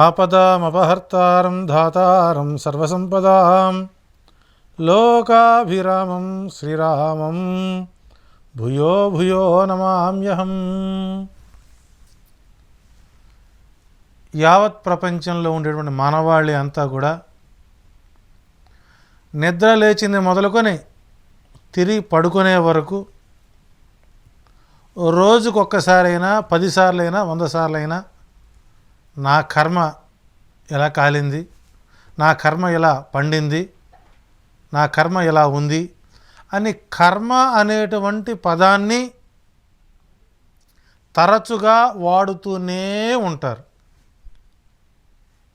ఆపదామపహర్తారం ధాతారం సర్వసంపదాం లోకాభిరామం శ్రీరామం భూయో భూయో నమామ్యహం. యావత్ ప్రపంచంలో ఉండేటువంటి మానవాళి అంతా కూడా నిద్ర లేచింది మొదలుకొని తిరిగి పడుకునే వరకు రోజుకొక్కసారైనా 10 సార్లైనా 100 సార్లైనా నా కర్మ ఎలా కాలింది, నా కర్మ ఎలా పండింది, నా కర్మ ఎలా ఉంది అని కర్మ అనేటువంటి పదాన్ని తరచుగా వాడుతూనే ఉంటారు.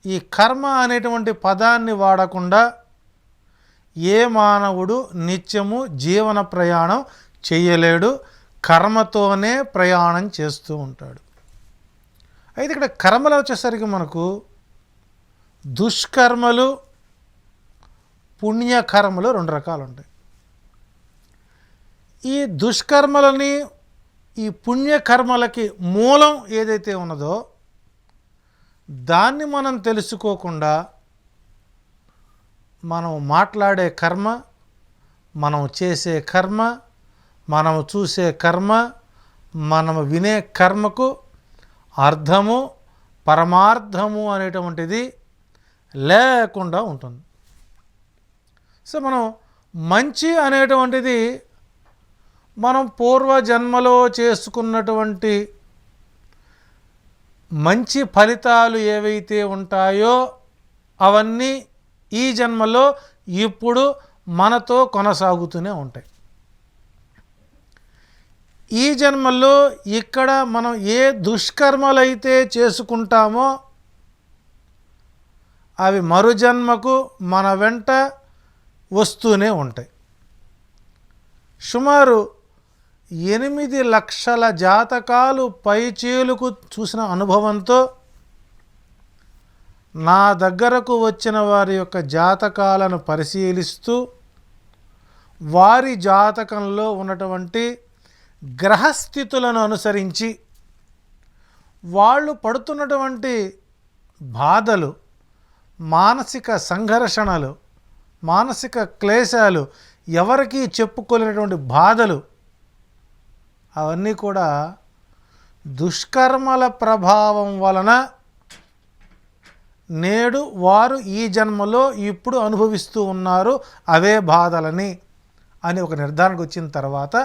ఈ కర్మ అనేటువంటి పదాన్ని వాడకుండా ఏ మానవుడు నిత్యము జీవన ప్రయాణం చేయలేడు, కర్మతోనే ప్రయాణం చేస్తూ ఉంటాడు. అయితే ఇక్కడ కర్మలు వచ్చేసరికి మనకు దుష్కర్మలు, పుణ్యకర్మలు 2 రకాలు ఉంటాయి. ఈ దుష్కర్మలని, ఈ పుణ్యకర్మలకి మూలం ఏదైతే ఉన్నదో దాన్ని మనం తెలుసుకోకుండా మనం మాట్లాడే కర్మ, మనం చేసే కర్మ, మనం చూసే కర్మ, మనం వినే కర్మకు అర్థము, పరమార్థము అనేటువంటిది లేకుండా ఉంటుంది. సో మనం మంచి అనేటువంటిది మనం పూర్వజన్మలో చేసుకున్నటువంటి మంచి ఫలితాలు ఏవైతే ఉంటాయో అవన్నీ ఈ జన్మలో ఇప్పుడు మనతో కొనసాగుతూనే ఉంటాయి. ఈ జన్మల్లో ఇక్కడ మనం ఏ దుష్కర్మలైతే చేసుకుంటామో అవి మరుజన్మకు మన వెంట వస్తూనే ఉంటాయి. సుమారు 8 లక్షల జాతకాలు పైచీలుకు చూసిన అనుభవంతో నా దగ్గరకు వచ్చిన వారి యొక్క జాతకాలను పరిశీలిస్తూ వారి జాతకంలో ఉన్నటువంటి గ్రహస్థితులను అనుసరించి వాళ్ళు పడుతున్నటువంటి బాధలు, మానసిక సంఘర్షణలు, మానసిక క్లేశాలు, ఎవరికీ చెప్పుకోలేనటువంటి బాధలు అవన్నీ కూడా దుష్కర్మల ప్రభావం వలన నేడు వారు ఈ జన్మలో ఇప్పుడు అనుభవిస్తూ ఉన్నారు అవే బాధలని అని ఒక నిర్ధారణకు వచ్చిన తర్వాత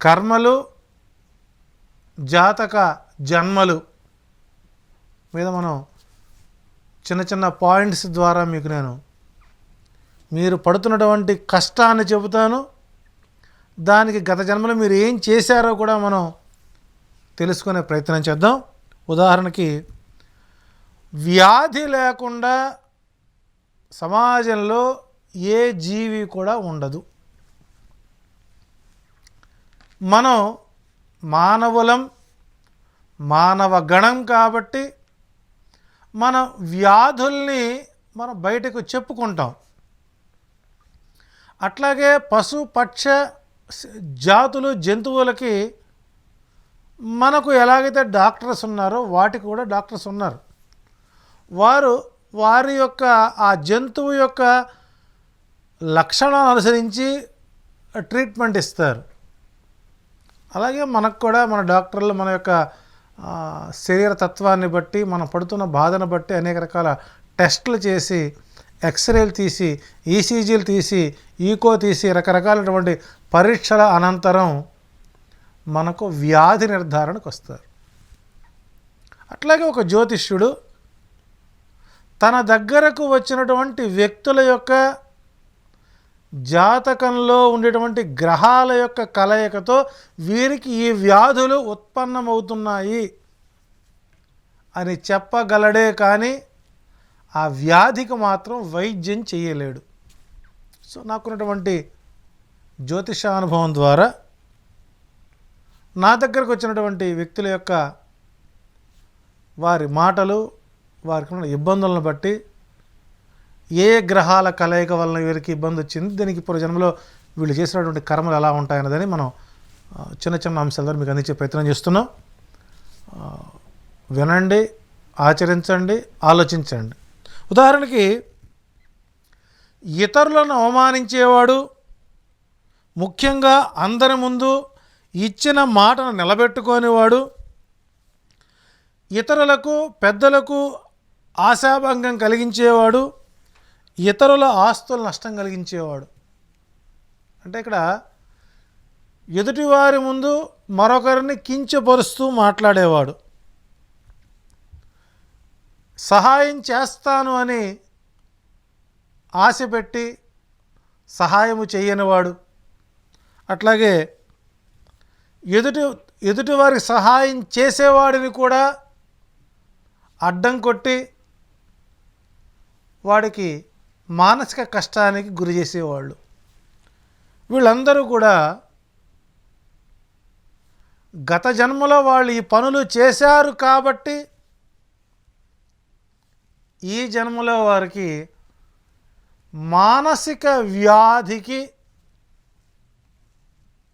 కర్మలు, జాతక జన్మలు మీద మనం చిన్న చిన్న పాయింట్స్ ద్వారా మీకు నేను మీరు పడుతున్నటువంటి కష్టాన్ని చెబుతాను. దానికి గత జన్మలో మీరు ఏం చేశారో కూడా మనం తెలుసుకునే ప్రయత్నం చేద్దాం. ఉదాహరణకి వ్యాధి లేకుండా సమాజంలో ఏ జీవి కూడా ఉండదు. మనం మానవులం, మానవ గణం కాబట్టి మన వ్యాధుల్ని మనం బయటకు చెప్పుకుంటాం. అట్లాగే పశు పక్ష జాతులు, జంతువులకి మనకు ఎలాగైతే డాక్టర్స్ ఉన్నారో వాటికి కూడా డాక్టర్స్ ఉన్నారు. వారి యొక్క ఆ జంతువు యొక్క లక్షణాలను అనుసరించి ట్రీట్మెంట్ ఇస్తారు. అలాగే మనకు కూడా మన డాక్టర్లు మన యొక్క శరీర తత్వాన్ని బట్టి, మనం పడుతున్న బాధను బట్టి అనేక రకాల టెస్టులు చేసి, ఎక్స్రేలు తీసి, ఈసీజీలు తీసి, ఈకో తీసి, రకరకాలైనటువంటి పరీక్షల అనంతరం మనకు వ్యాధి నిర్ధారణకు వస్తారు. అట్లాగే ఒక జ్యోతిష్యుడు తన దగ్గరకు వచ్చినటువంటి వ్యక్తుల యొక్క జాతకంలో ఉండేటువంటి గ్రహాల యొక్క కలయికతో వీరికి ఈ వ్యాధులు ఉత్పన్నమవుతున్నాయి అని చెప్పగలడే కానీ ఆ వ్యాధికి మాత్రం వైద్యం చేయలేడు. సో నాకున్నటువంటి జ్యోతిష అనుభవం ద్వారా నా దగ్గరకు వచ్చినటువంటి వ్యక్తుల యొక్క వారి మాటలు, వారికి ఉన్న ఇబ్బందులను బట్టి ఏ గ్రహాల కలయిక వలన వీరికి ఇబ్బంది వచ్చింది, దీనికి పూర్వజన్మలో వీళ్ళు చేసినటువంటి కర్మలు ఎలా ఉంటాయన్నదని మనం చిన్న చిన్న అంశాల ద్వారా మీకు అందించే ప్రయత్నం చేస్తున్నాం. వినండి, ఆచరించండి, ఆలోచించండి. ఉదాహరణకి ఇతరులను అవమానించేవాడు, ముఖ్యంగా అందరి ముందు ఇచ్చిన మాటను నిలబెట్టుకోనివాడు, ఇతరులకు పెద్దలకు ఆశాభంగం కలిగించేవాడు, ఇతరుల ఆస్తులు నష్టం కలిగించేవాడు. అంటే ఇక్కడ ఎదుటివారి ముందు మరొకరిని కించపరుస్తూ మాట్లాడేవాడు, సహాయం చేస్తాను అని ఆశ పెట్టి సహాయము చేయనివాడు, అట్లాగే ఎదుటివారికి సహాయం చేసేవాడిని కూడా అడ్డం కొట్టి వాడికి మానసిక కష్టానికి గురి చేసేవాళ్ళు. వీళ్ళందరూ కూడా గత జన్మలో వాళ్ళు ఈ పనులు చేశారు కాబట్టి ఈ జన్మలో వారికి మానసిక వ్యాధికి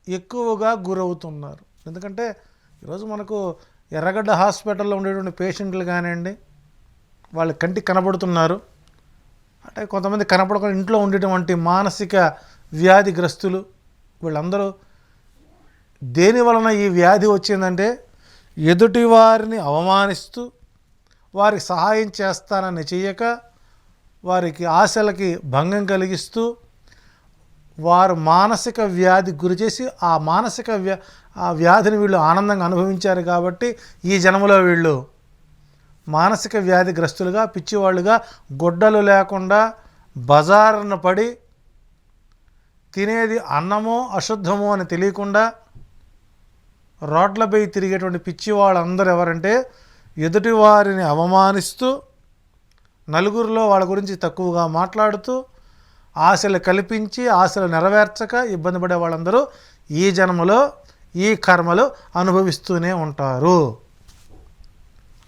ఎక్కువగా గురవుతున్నారు. ఎందుకంటే ఈరోజు మనకు ఎర్రగడ్డ హాస్పిటల్లో ఉండేటువంటి పేషెంట్లు కానివ్వండి, వాళ్ళు కంటికి కనబడుతున్నారు, అంటే కొంతమంది కనపడకుండా ఇంట్లో ఉండేటువంటి మానసిక వ్యాధిగ్రస్తులు, వీళ్ళందరూ దేని వలన ఈ వ్యాధి వచ్చిందంటే ఎదుటి వారిని అవమానిస్తూ వారికి సహాయం చేస్తానని చేయక వారికి ఆశలకి భంగం కలిగిస్తూ వారు మానసిక వ్యాధి గురి చేసి ఆ వ్యాధిని వీళ్ళు ఆనందంగా అనుభవించారు. కాబట్టి ఈ జన్మలో వీళ్ళు మానసిక వ్యాధిగ్రస్తులుగా, పిచ్చివాళ్ళుగా, గుడ్డలు లేకుండా బజారున పడి తినేది అన్నమో అశుద్ధమో అని తెలియకుండా రోడ్లపై తిరిగేటువంటి పిచ్చి వాళ్ళందరూ ఎవరంటే ఎదుటివారిని అవమానిస్తూ, నలుగురిలో వాళ్ళ గురించి తక్కువగా మాట్లాడుతూ, ఆశలు కల్పించి ఆశలు నెరవేర్చక ఇబ్బంది పడే వాళ్ళందరూ ఈ జన్మలో ఈ కర్మలు అనుభవిస్తూనే ఉంటారు.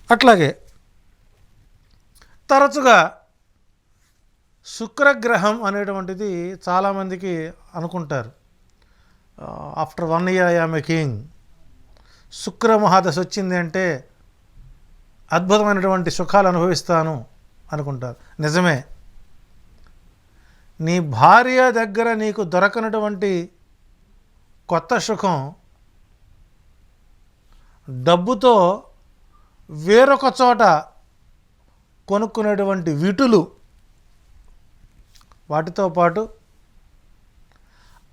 అట్లాగే తరచుగా శుక్రగ్రహం అనేటువంటిది చాలామందికి అనుకుంటారు, after 1 year I am a king, శుక్ర మహాదశ వచ్చింది అంటే అద్భుతమైనటువంటి సుఖాలు అనుభవిస్తాను అనుకుంటారు. నిజమే, నీ భార్య దగ్గర నీకు దొరకనటువంటి కొత్త సుఖం డబ్బుతో వేరొక చోట కొనుక్కునేటువంటి విటులు, వాటితో పాటు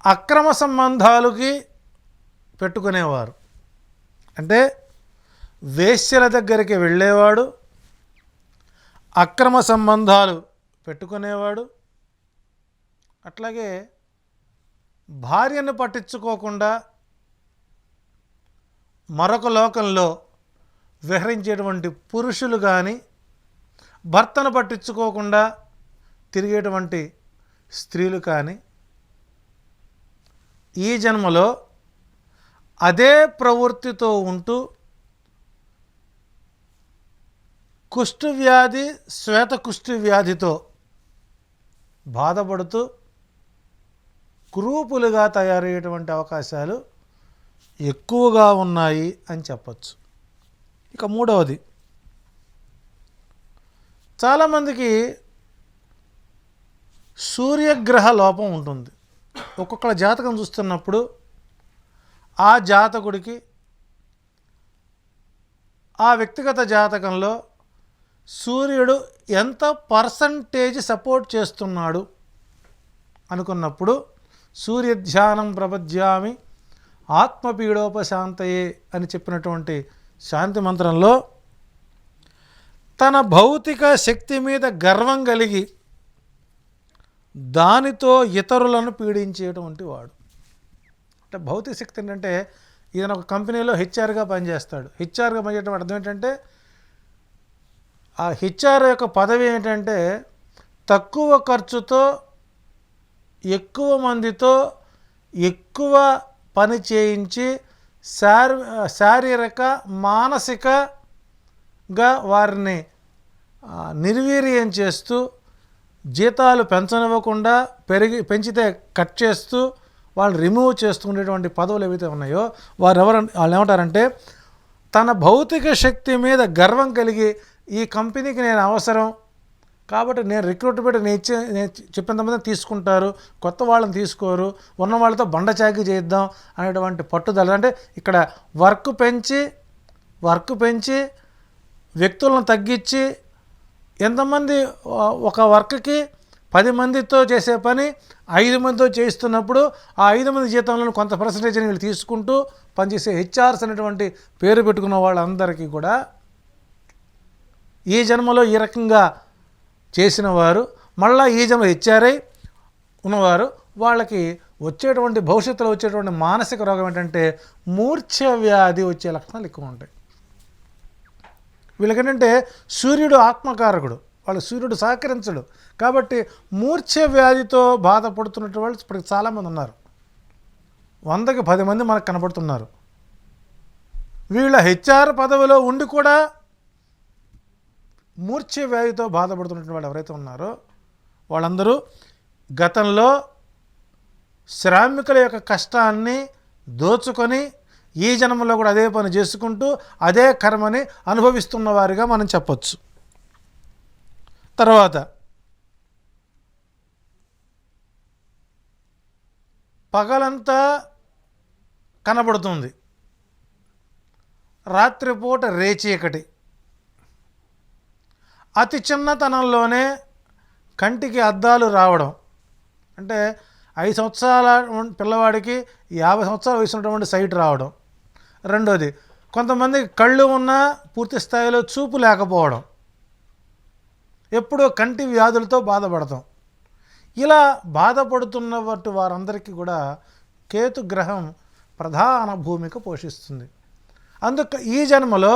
అక్రమ సంబంధాలకి పెట్టుకునేవారు, అంటే వేశ్యల దగ్గరికి వెళ్ళేవాడు, అక్రమ సంబంధాలు పెట్టుకునేవాడు, అట్లాగే భార్యను పట్టించుకోకుండా మరొక లోకంలో విహరించేటువంటి పురుషులు కానీ, భర్తను పట్టించుకోకుండా తిరిగేటువంటి స్త్రీలు కానీ ఈ జన్మలో అదే ప్రవృత్తితో ఉంటూ కుష్ఠవ్యాధి, శ్వేత కుష్ఠి వ్యాధితో బాధపడుతూ కురూపులుగా తయారయ్యేటువంటి అవకాశాలు ఎక్కువగా ఉన్నాయి అని చెప్పచ్చు. ఇక మూడవది, చాలామందికి సూర్యగ్రహ లోపం ఉంటుంది. ఒక్కొక్కళ్ళ జాతకం చూస్తున్నప్పుడు ఆ జాతకుడికి ఆ వ్యక్తిగత జాతకంలో సూర్యుడు ఎంత పర్సంటేజ్ సపోర్ట్ చేస్తున్నాడు అనుకున్నప్పుడు సూర్యధ్యానం ప్రపద్యామి ఆత్మపీడోపశాంతయే అని చెప్పినటువంటి శాంతి మంత్రంలో తన భౌతిక శక్తి మీద గర్వం కలిగి దానితో ఇతరులను పీడించేటువంటి వాడు. అంటే భౌతిక శక్తి ఏంటంటే ఈయన ఒక కంపెనీలో హెచ్ఆర్గా పనిచేస్తాడు. హెచ్ఆర్గా పనిచేయడం అర్థం ఏంటంటే ఆ హెచ్ఆర్ యొక్క పదవి ఏంటంటే తక్కువ ఖర్చుతో ఎక్కువ మందితో ఎక్కువ పని చేయించి శారీరక మానసికగా వారిని నిర్వీర్యం చేస్తూ జీతాలు పెంచనివ్వకుండా పెంచితే కట్ చేస్తూ వాళ్ళు రిమూవ్ చేస్తుండేటువంటి పదవులు ఏవైతే ఉన్నాయో వాళ్ళు ఏమంటారంటే తన భౌతిక శక్తి మీద గర్వం కలిగి ఈ కంపెనీకి నేను అవసరం కాబట్టి నేను రిక్రూట్మెంట్ నేను చెప్పినంతమంది తీసుకుంటారు, కొత్త వాళ్ళని తీసుకోరు, ఉన్న వాళ్ళతో బండచాకి చేద్దాం అనేటువంటి పట్టుదల. అంటే ఇక్కడ వర్క్ పెంచి వ్యక్తులను తగ్గించి ఎంతమంది ఒక వర్క్కి 10 మందితో చేసే పని 5 మందితో చేయిస్తున్నప్పుడు ఆ 5 మంది జీతంలో కొంత పర్సంటేజ్ని వీళ్ళు తీసుకుంటూ పనిచేసే హెచ్ఆర్స్ అనేటువంటి పేరు పెట్టుకున్న వాళ్ళందరికీ కూడా ఈ జన్మలో ఈ రకంగా చేసిన వారు మళ్ళీ ఈ జన్మ హెచ్ఆర్ఐ ఉన్నవారు వాళ్ళకి భవిష్యత్తులో వచ్చేటువంటి మానసిక రోగం ఏంటంటే మూర్ఛ వ్యాధి వచ్చే లక్షణాలు ఎక్కువ ఉంటాయి. వీళ్ళకేంటంటే సూర్యుడు ఆత్మకారకుడు, వాళ్ళు సూర్యుడు సహకరించడు కాబట్టి మూర్ఛ వ్యాధితో బాధపడుతున్నటువంటి వాళ్ళు ఇప్పటికి చాలామంది ఉన్నారు. 100కి 10 మంది మనకు కనపడుతున్నారు. వీళ్ళ హెచ్ఆర్ పదవిలో ఉండి కూడా మూర్ఛ వ్యాధితో బాధపడుతున్నటువంటి వాళ్ళు ఎవరైతే ఉన్నారో వాళ్ళందరూ గతంలో శ్రామికుల యొక్క కష్టాన్ని దోచుకొని ఈ జన్మలో కూడా అదే పని చేసుకుంటూ అదే కర్మని అనుభవిస్తున్న వారిగా మనం చెప్పొచ్చు. తర్వాత పగలంతా కనబడుతుంది, రాత్రిపూట రేచీకటి. అతి చిన్నతనంలోనే కంటికి అద్దాలు రావడం, అంటే 5 సంవత్సరాల పిల్లవాడికి 50 సంవత్సరాల వయసు ఉన్నటువంటి సైట్ రావడం. రెండోది, కొంతమందికి కళ్ళు ఉన్నా పూర్తి స్థాయిలో చూపు లేకపోవడం, ఎప్పుడూ కంటి వ్యాధులతో బాధపడతాం. ఇలా బాధపడుతున్నటువంటి వారందరికీ కూడా కేతుగ్రహం ప్రధాన భూమిక పోషిస్తుంది. అందుకు ఈ జన్మలో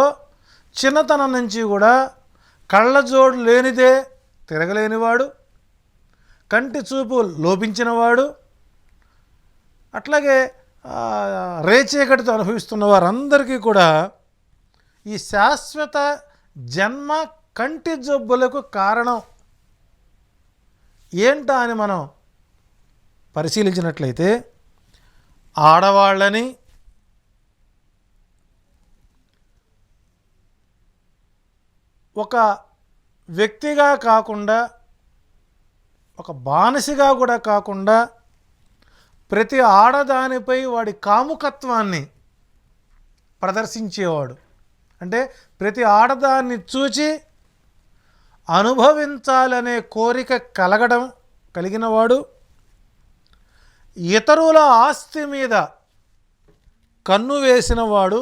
చిన్నతనం నుంచి కూడా కళ్ళజోడు లేనిదే తిరగలేనివాడు, కంటి చూపు లోపించినవాడు, అట్లాగే రేచీకటితో అనుభవిస్తున్న వారందరికీ కూడా ఈ శాశ్వత జన్మ కంటి జబ్బులకు కారణం ఏంటా అని మనం పరిశీలించినట్లయితే ఆడవాళ్ళని ఒక వ్యక్తిగా కాకుండా ఒక బానిసగా కూడా కాకుండా ప్రతి ఆడదానిపై వాడి కాముకత్వాన్ని ప్రదర్శించేవాడు. అంటే ప్రతి ఆడదాన్ని చూచి అనుభవించాలనే కోరిక కలిగినవాడు, ఇతరుల ఆస్తి మీద కన్ను వేసినవాడు,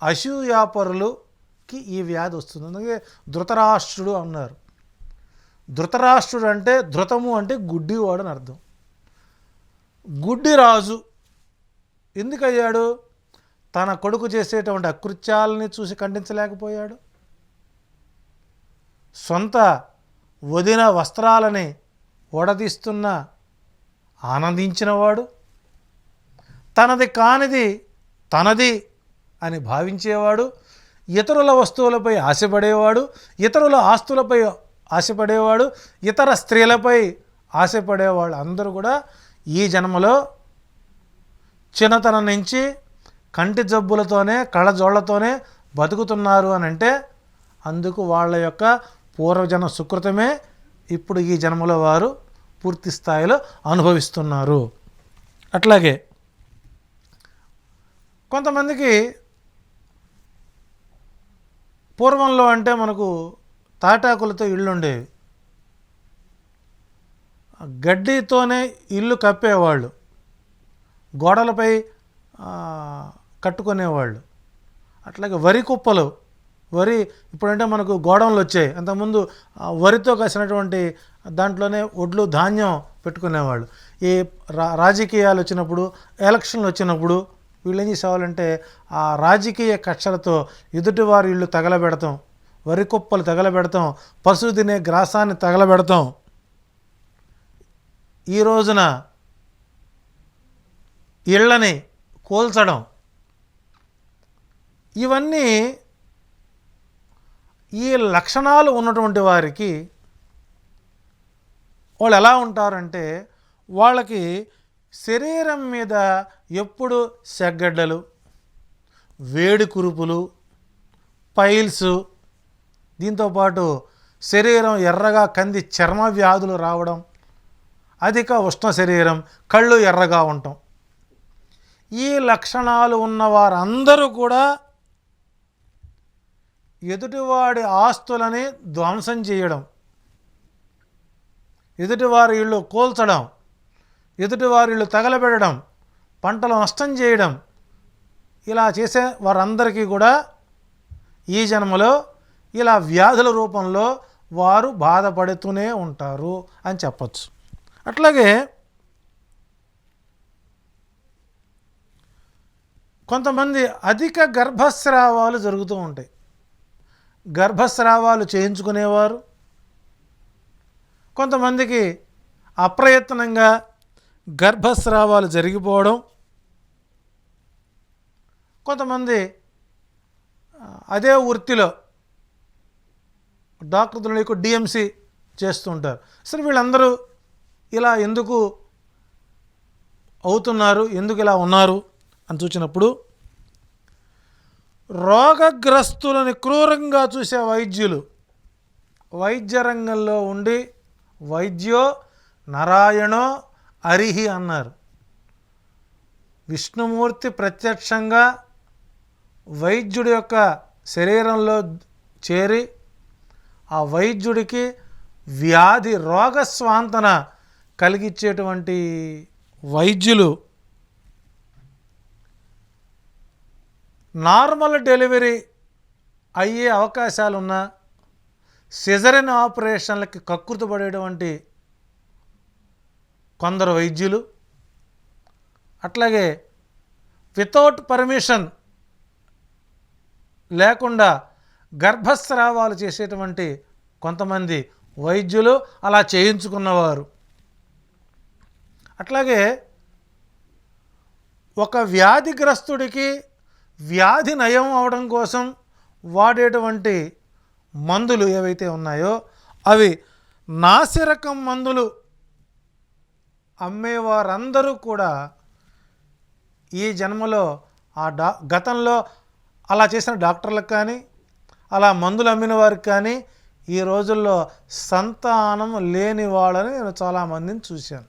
అసూయాపరులుకి ఈ వ్యాధి వస్తుంది. అందుకే ధృతరాష్ట్రుడు అన్నారు. ధృతరాష్ట్రుడు అంటే ధృతము అంటే గుడ్డివాడు అని అర్థం. గుడ్డి రాజు ఎందుకయ్యాడు? తన కొడుకు చేసేటువంటి అకృత్యాలని చూసి ఖండించలేకపోయాడు, సొంత వదిన వస్త్రాలని ఓడదీస్తున్న ఆనందించినవాడు, తనది కానిది తనది అని భావించేవాడు, ఇతరుల వస్తువులపై ఆశపడేవాడు, ఇతరుల ఆస్తులపై ఆశపడేవాడు, ఇతర స్త్రీలపై ఆశపడేవాళ్ళు అందరూ కూడా ఈ జన్మలో చిన్నతనం నుంచి కంటి జబ్బులతోనే కళ్ళజోళ్లతోనే బతుకుతున్నారు అని అంటే అందుకు వాళ్ళ యొక్క పూర్వజన్మ సుకృతమే ఇప్పుడు ఈ జన్మలో వారు పూర్తి స్థాయిలో అనుభవిస్తున్నారు. అట్లాగే కొంతమందికి పూర్వంలో అంటే మనకు తాటాకులతో ఇళ్ళు ఉండేవి, గడ్డితోనే ఇల్లు కప్పేవాళ్ళు, గోడలపై కట్టుకునేవాళ్ళు. అట్లాగే వరి కుప్పలు, ఇప్పుడంటే మనకు గోడౌన్లు వచ్చాయి, అంతకుముందు వరితో కలిసినటువంటి దాంట్లోనే ఒడ్లు ధాన్యం పెట్టుకునేవాళ్ళు. ఈ రాజకీయాలు వచ్చినప్పుడు, ఎలక్షన్లు వచ్చినప్పుడు వీళ్ళు ఏం చేసేవాళ్ళంటే ఆ రాజకీయ కక్షలతో ఎదుటివారి ఇళ్ళు తగలబెడతాం, వరి కుప్పలు తగలబెడతాం, పశువు తినే గ్రాసాన్ని తగలబెడతాం. ఈ రోజున ఇళ్ళని కూల్చడం, ఇవన్నీ ఈ లక్షణాలు ఉన్నటువంటి వారికి వాళ్ళు ఎలా ఉంటారంటే వాళ్ళకి శరీరం మీద ఎప్పుడు సెగ్గడ్డలు, వేడి కురుపులు, పైల్స్ దీంతోపాటు శరీరం ఎర్రగా కంది చర్మ వ్యాధులు రావడం, అధిక ఉష్ణ శరీరం, కళ్ళు ఎర్రగా ఉండటం, ఈ లక్షణాలు ఉన్న వారందరూ కూడా ఎదుటివాడి ఆస్తులని ధ్వంసం చేయడం, ఎదుటివారి ఇళ్ళు కూల్చడం, ఎదుటివారి ఇళ్ళు తగలబెట్టడం, పంటలు నష్టం చేయడం, ఇలా చేసే వారందరికీ కూడా ఈ జన్మలో ఇలా వ్యాధుల రూపంలో వారు బాధపడుతూనే ఉంటారు అని చెప్పచ్చు. అట్లాగే కొంతమంది అధిక గర్భస్రావాలు జరుగుతూ ఉంటాయి. గర్భస్రావాలు చేయించుకునేవారు, కొంతమందికి అప్రయత్నంగా గర్భస్రావాలు జరిగిపోవడం, కొంతమంది అదే వృత్తిలో డాక్టర్లకు డిఎంసి చేస్తుంటారు. అసలు వీళ్ళందరూ ఇలా ఎందుకు అవుతున్నారు, ఎందుకు ఇలా ఉన్నారు అని చూసినప్పుడు రోగగ్రస్తులని క్రూరంగా చూసే వైద్యులు, వైద్య రంగంలో ఉండి వైద్యో నారాయణో హరిహి అన్నారు. విష్ణుమూర్తి ప్రత్యక్షంగా వైద్యుడి యొక్క శరీరంలో చేరి ఆ వైద్యుడికి వ్యాధి రోగ స్వాంతన కలిగించేటువంటి వైద్యులు నార్మల్ డెలివరీ అయ్యే అవకాశాలున్నా సిజరిన్ ఆపరేషన్లకి కక్కుర్తిపడేటువంటి కొందరు వైద్యులు, అట్లాగే వితౌట్ పర్మిషన్ లేకుండా గర్భస్రావాలు చేసేటువంటి కొంతమంది వైద్యులు, అలా చేయించుకున్నవారు, అట్లాగే ఒక వ్యాధిగ్రస్తుడికి వ్యాధి నయం అవడం కోసం వాడేటువంటి మందులు ఏవైతే ఉన్నాయో అవి నాసిరకం మందులు అమ్మేవారందరూ కూడా ఈ జన్మలో గతంలో అలా చేసిన డాక్టర్లకు కానీ అలా మందులు అమ్మిన వారికి కానీ ఈ రోజుల్లో సంతానం లేని వాళ్ళని నేను చాలామందిని చూశాను.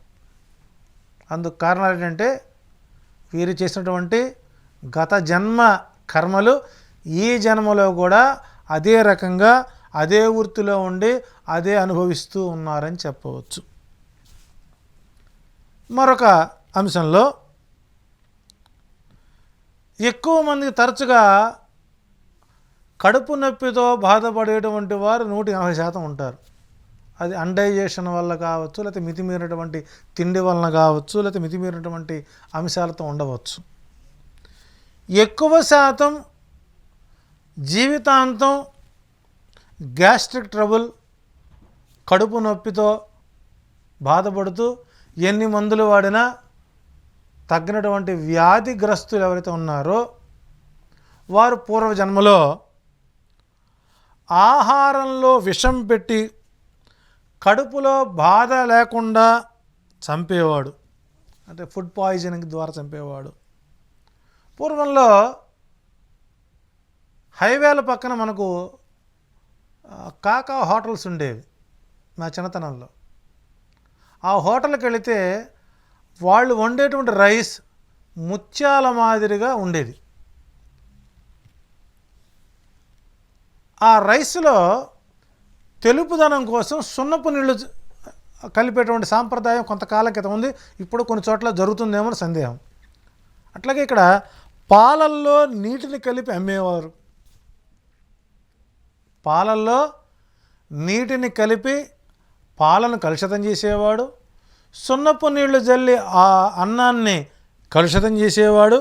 అందుకు కారణాలు ఏంటంటే వీరు చేసినటువంటి గత జన్మ కర్మలు ఈ జన్మలో కూడా అదే రకంగా అదే వృత్తిలో ఉండి అదే అనుభవిస్తూ ఉన్నారని చెప్పవచ్చు. మరొక అంశంలో ఎక్కువ మందికి తరచుగా కడుపు నొప్పితో బాధపడేటువంటి వారు 180% ఉంటారు. అది అన్డైజెషన్ వల్ల కావచ్చు, లేకపోతే మితిమీరినటువంటి తిండి వలన కావచ్చు, లేకపోతే మితిమీరినటువంటి అంశాలతో ఉండవచ్చు. ఎక్కువ శాతం జీవితాంతం గ్యాస్ట్రిక్ ట్రబుల్, కడుపు నొప్పితో బాధపడుతూ ఎన్ని మందులు వాడినా తగ్గినటువంటి వ్యాధిగ్రస్తులు ఎవరైతే ఉన్నారో వారు పూర్వజన్మలో ఆహారంలో విషం పెట్టి కడుపులో బాధ లేకుండా చంపేవాడు, అంటే ఫుడ్ పాయిజనింగ్ ద్వారా చంపేవాడు. పూర్వంలో హైవేల పక్కన మనకు కాకా హోటల్స్ ఉండేవి. నా చిన్నతనంలో ఆ హోటల్కి వెళితే వాళ్ళు వండేటువంటి రైస్ ముత్యాల మాదిరిగా ఉండేది. ఆ రైస్లో తెలుపుదనం కోసం సున్నపు నీళ్లు కలిపేటువంటి సాంప్రదాయం కొంతకాలం క్రితం ఉంది. ఇప్పుడు కొన్ని చోట్ల జరుగుతుందేమో సందేహం. అట్లాగే ఇక్కడ పాలల్లో నీటిని కలిపి అమ్మేవారు. పాలల్లో నీటిని కలిపి పాలను కలుషితం చేసేవాడు, సున్నపు నీళ్లు జల్లి ఆ అన్నాన్ని కలుషితం చేసేవాడు,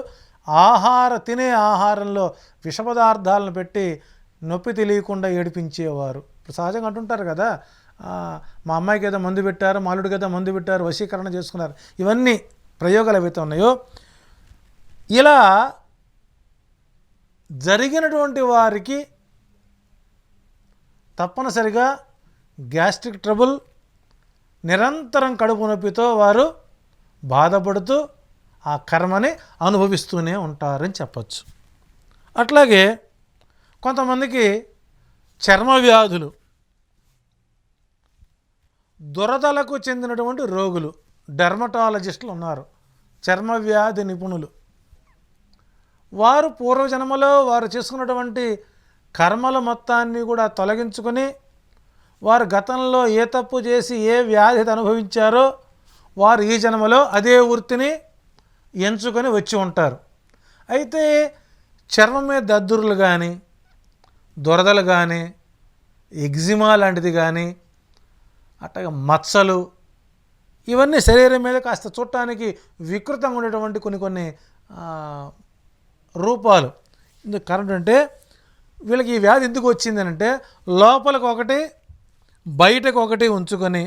తినే ఆహారంలో విష పదార్థాలను పెట్టి నొప్పి తెలియకుండా ఏడిపించేవారు. ఇప్పుడు సహజంగా అంటుంటారు కదా, మా అమ్మాయికి ఏదో మందు పెట్టారు, మా అల్లుడికి ఏదో మందు పెట్టారు, వశీకరణ చేసుకున్నారు. ఇవన్నీ ప్రయోగాలు ఏవైతే ఉన్నాయో ఇలా జరిగినటువంటి వారికి తప్పనిసరిగా గ్యాస్ట్రిక్ ట్రబుల్, నిరంతరం కడుపు నొప్పితో వారు బాధపడుతూ ఆ కర్మని అనుభవిస్తూనే ఉంటారని చెప్పచ్చు. అట్లాగే కొంతమందికి చర్మ వ్యాధులు, దురదలకు చెందినటువంటి రోగులు, డెర్మటాలజిస్టులు ఉన్నారు, చర్మ వ్యాధి నిపుణులు. వారు పూర్వజన్మలో వారు చేసుకున్నటువంటి కర్మల మొత్తాన్ని కూడా తొలగించుకొని వారు గతంలో ఏ తప్పు చేసి ఏ వ్యాధి అనుభవించారో వారు ఈ జన్మలో అదే వృత్తిని ఎంచుకొని వచ్చి ఉంటారు. అయితే చర్మం మీద దద్దుర్లు కానీ, దురదలు కానీ, ఎగ్జిమా లాంటిది కానీ, అట్లాగే మచ్చలు, ఇవన్నీ శరీరం మీద కాస్త చూడటానికి వికృతంగా ఉండేటువంటి కొన్ని రూపాలు. ఇందుకు కారణం అంటే వీళ్ళకి ఈ వ్యాధి ఎందుకు వచ్చిందనంటే లోపలికి ఒకటి బయటకు ఒకటి ఉంచుకొని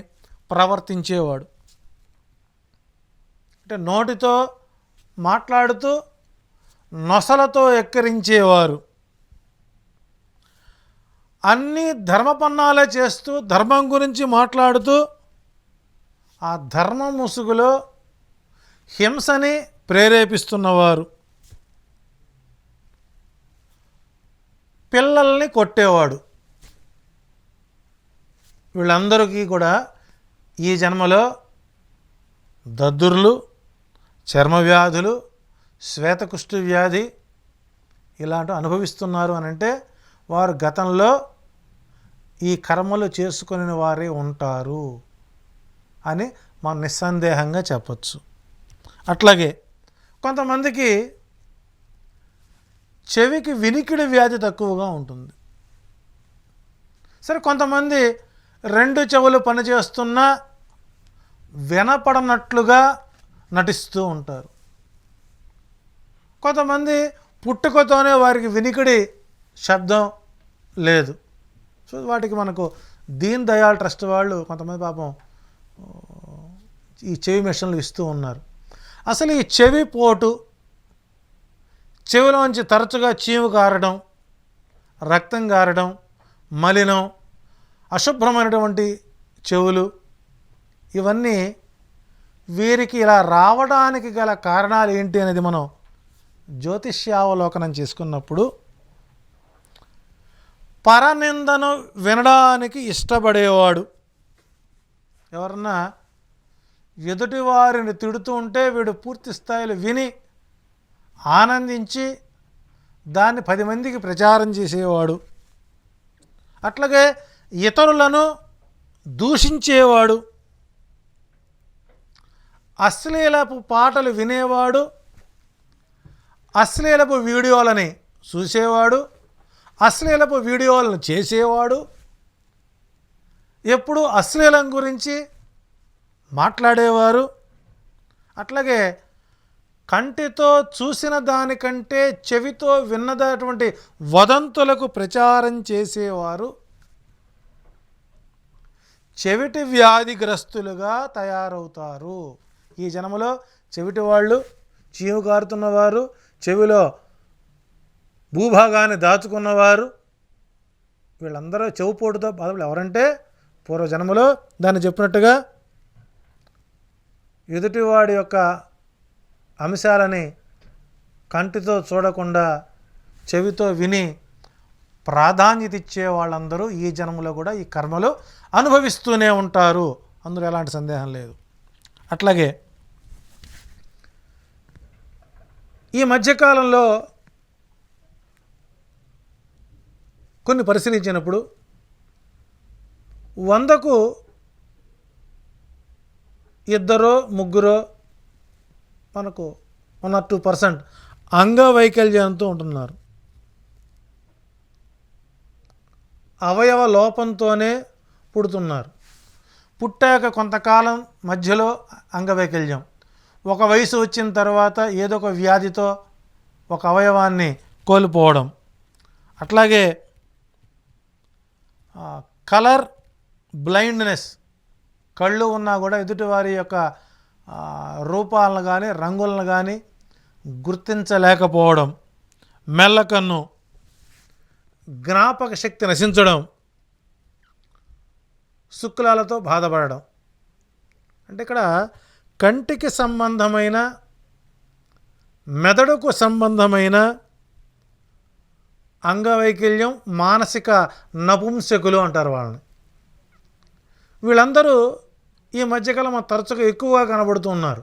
ప్రవర్తించేవాడు. అంటే నోటితో మాట్లాడుతూ నొసలతో ఎక్కిరించేవారు, అన్నీ ధర్మపన్నాలే చేస్తూ ధర్మం గురించి మాట్లాడుతూ ఆ ధర్మ ముసుగులో హింసని ప్రేరేపిస్తున్నవారు, పిల్లల్ని కొట్టేవాడు. వీళ్ళందరికీ కూడా ఈ జన్మలో దద్దుర్లు, చర్మ వ్యాధులు, శ్వేతకుష్ఠి వ్యాధి ఇలాంటివి అనుభవిస్తున్నారు అని అంటే వారు గతంలో ఈ కర్మలు చేసుకుని వారే ఉంటారు అని మనం నిస్సందేహంగా చెప్పచ్చు. అట్లాగే కొంతమందికి చెవికి వినికిడి వ్యాధి తక్కువగా ఉంటుంది. సరే, కొంతమంది రెండు చెవులు పనిచేస్తున్నా వినపడనట్లుగా నటిస్తూ ఉంటారు. కొంతమంది పుట్టుకతోనే వారికి వినికిడి శబ్దం లేదు. సో వాటికి మనకు దీన్ దయాళ్ ట్రస్ట్ వాళ్ళు కొంతమంది పాపం ఈ చెవి మెషిన్లు ఇస్తూ ఉన్నారు. అసలు ఈ చెవి పోటు, చెవిలోంచి తరచుగా చీము కారడం, రక్తం కారడం, మలినం, అశుభ్రమైనటువంటి చెవులు, ఇవన్నీ వీరికి ఇలా రావడానికి గల కారణాలు ఏంటి అనేది మనం జ్యోతిష్యావలోకనం చేసుకున్నప్పుడు పరనిందను వినడానికి ఇష్టపడేవాడు. ఎవరన్నా ఎదుటి వారిని తిడుతూ ఉంటే వీడు పూర్తి స్థాయిలో విని ఆనందించి దాన్ని 10 మందికి ప్రచారం చేసేవాడు. అట్లాగే ఇతరులను దూషించేవాడు, అశ్లీలపు పాటలు వినేవాడు, అశ్లీలపు వీడియోలని చూసేవాడు, అశ్లీలపు వీడియోలను చేసేవాడు, ఎప్పుడు అశ్లీలం గురించి మాట్లాడేవారు. అట్లాగే కంటితో చూసిన దానికంటే చెవితో విన్నదటువంటి వదంతులకు ప్రచారం చేసేవారు చెవిటి వ్యాధిగ్రస్తులుగా తయారవుతారు. ఈ జన్మలో చెవిటి వాళ్ళు, చీము కారుతున్నవారు, చెవిలో భూభాగాన్ని దాచుకున్నవారు, వీళ్ళందరూ చెవిపోటుతో బాధపడి ఎవరంటే పూర్వజన్మలో దాన్ని చెప్పినట్టుగా ఎదుటివాడి యొక్క అంశాలని కంటితో చూడకుండా చెవితో విని ప్రాధాన్యత ఇచ్చే వాళ్ళందరూ ఈ జన్మలో కూడా ఈ కర్మలు అనుభవిస్తూనే ఉంటారు. అందులో ఎలాంటి సందేహం లేదు. అట్లాగే ఈ మధ్యకాలంలో కొన్ని పరిశీలించినప్పుడు 100కు 2 3 మనకు 1 or 2% అంగవైకల్యంతో ఉంటున్నారు. అవయవ లోపంతోనే పుడుతున్నారు. పుట్టాక కొంతకాలం మధ్యలో అంగవైకల్యం, ఒక వయసు వచ్చిన తర్వాత ఏదో ఒక వ్యాధితో ఒక అవయవాన్ని కోల్పోవడం. అట్లాగే కలర్ బ్లైండ్నెస్, కళ్ళు ఉన్నా కూడా ఎదుటివారి యొక్క రూపాలను కానీ రంగులను కానీ గుర్తించలేకపోవడం, మెల్లకన్ను, జ్ఞాపక శక్తి నశించడం, శుక్లాలతో బాధపడడం. అంటే ఇక్కడ కంటికి సంబంధమైన, మెదడుకు సంబంధమైన అంగవైకల్యం, మానసిక నపుంసకులు అంటారు వాళ్ళని. వీళ్ళందరూ ఈ మధ్యకాలం తరచుగా ఎక్కువగా కనబడుతూ ఉన్నారు.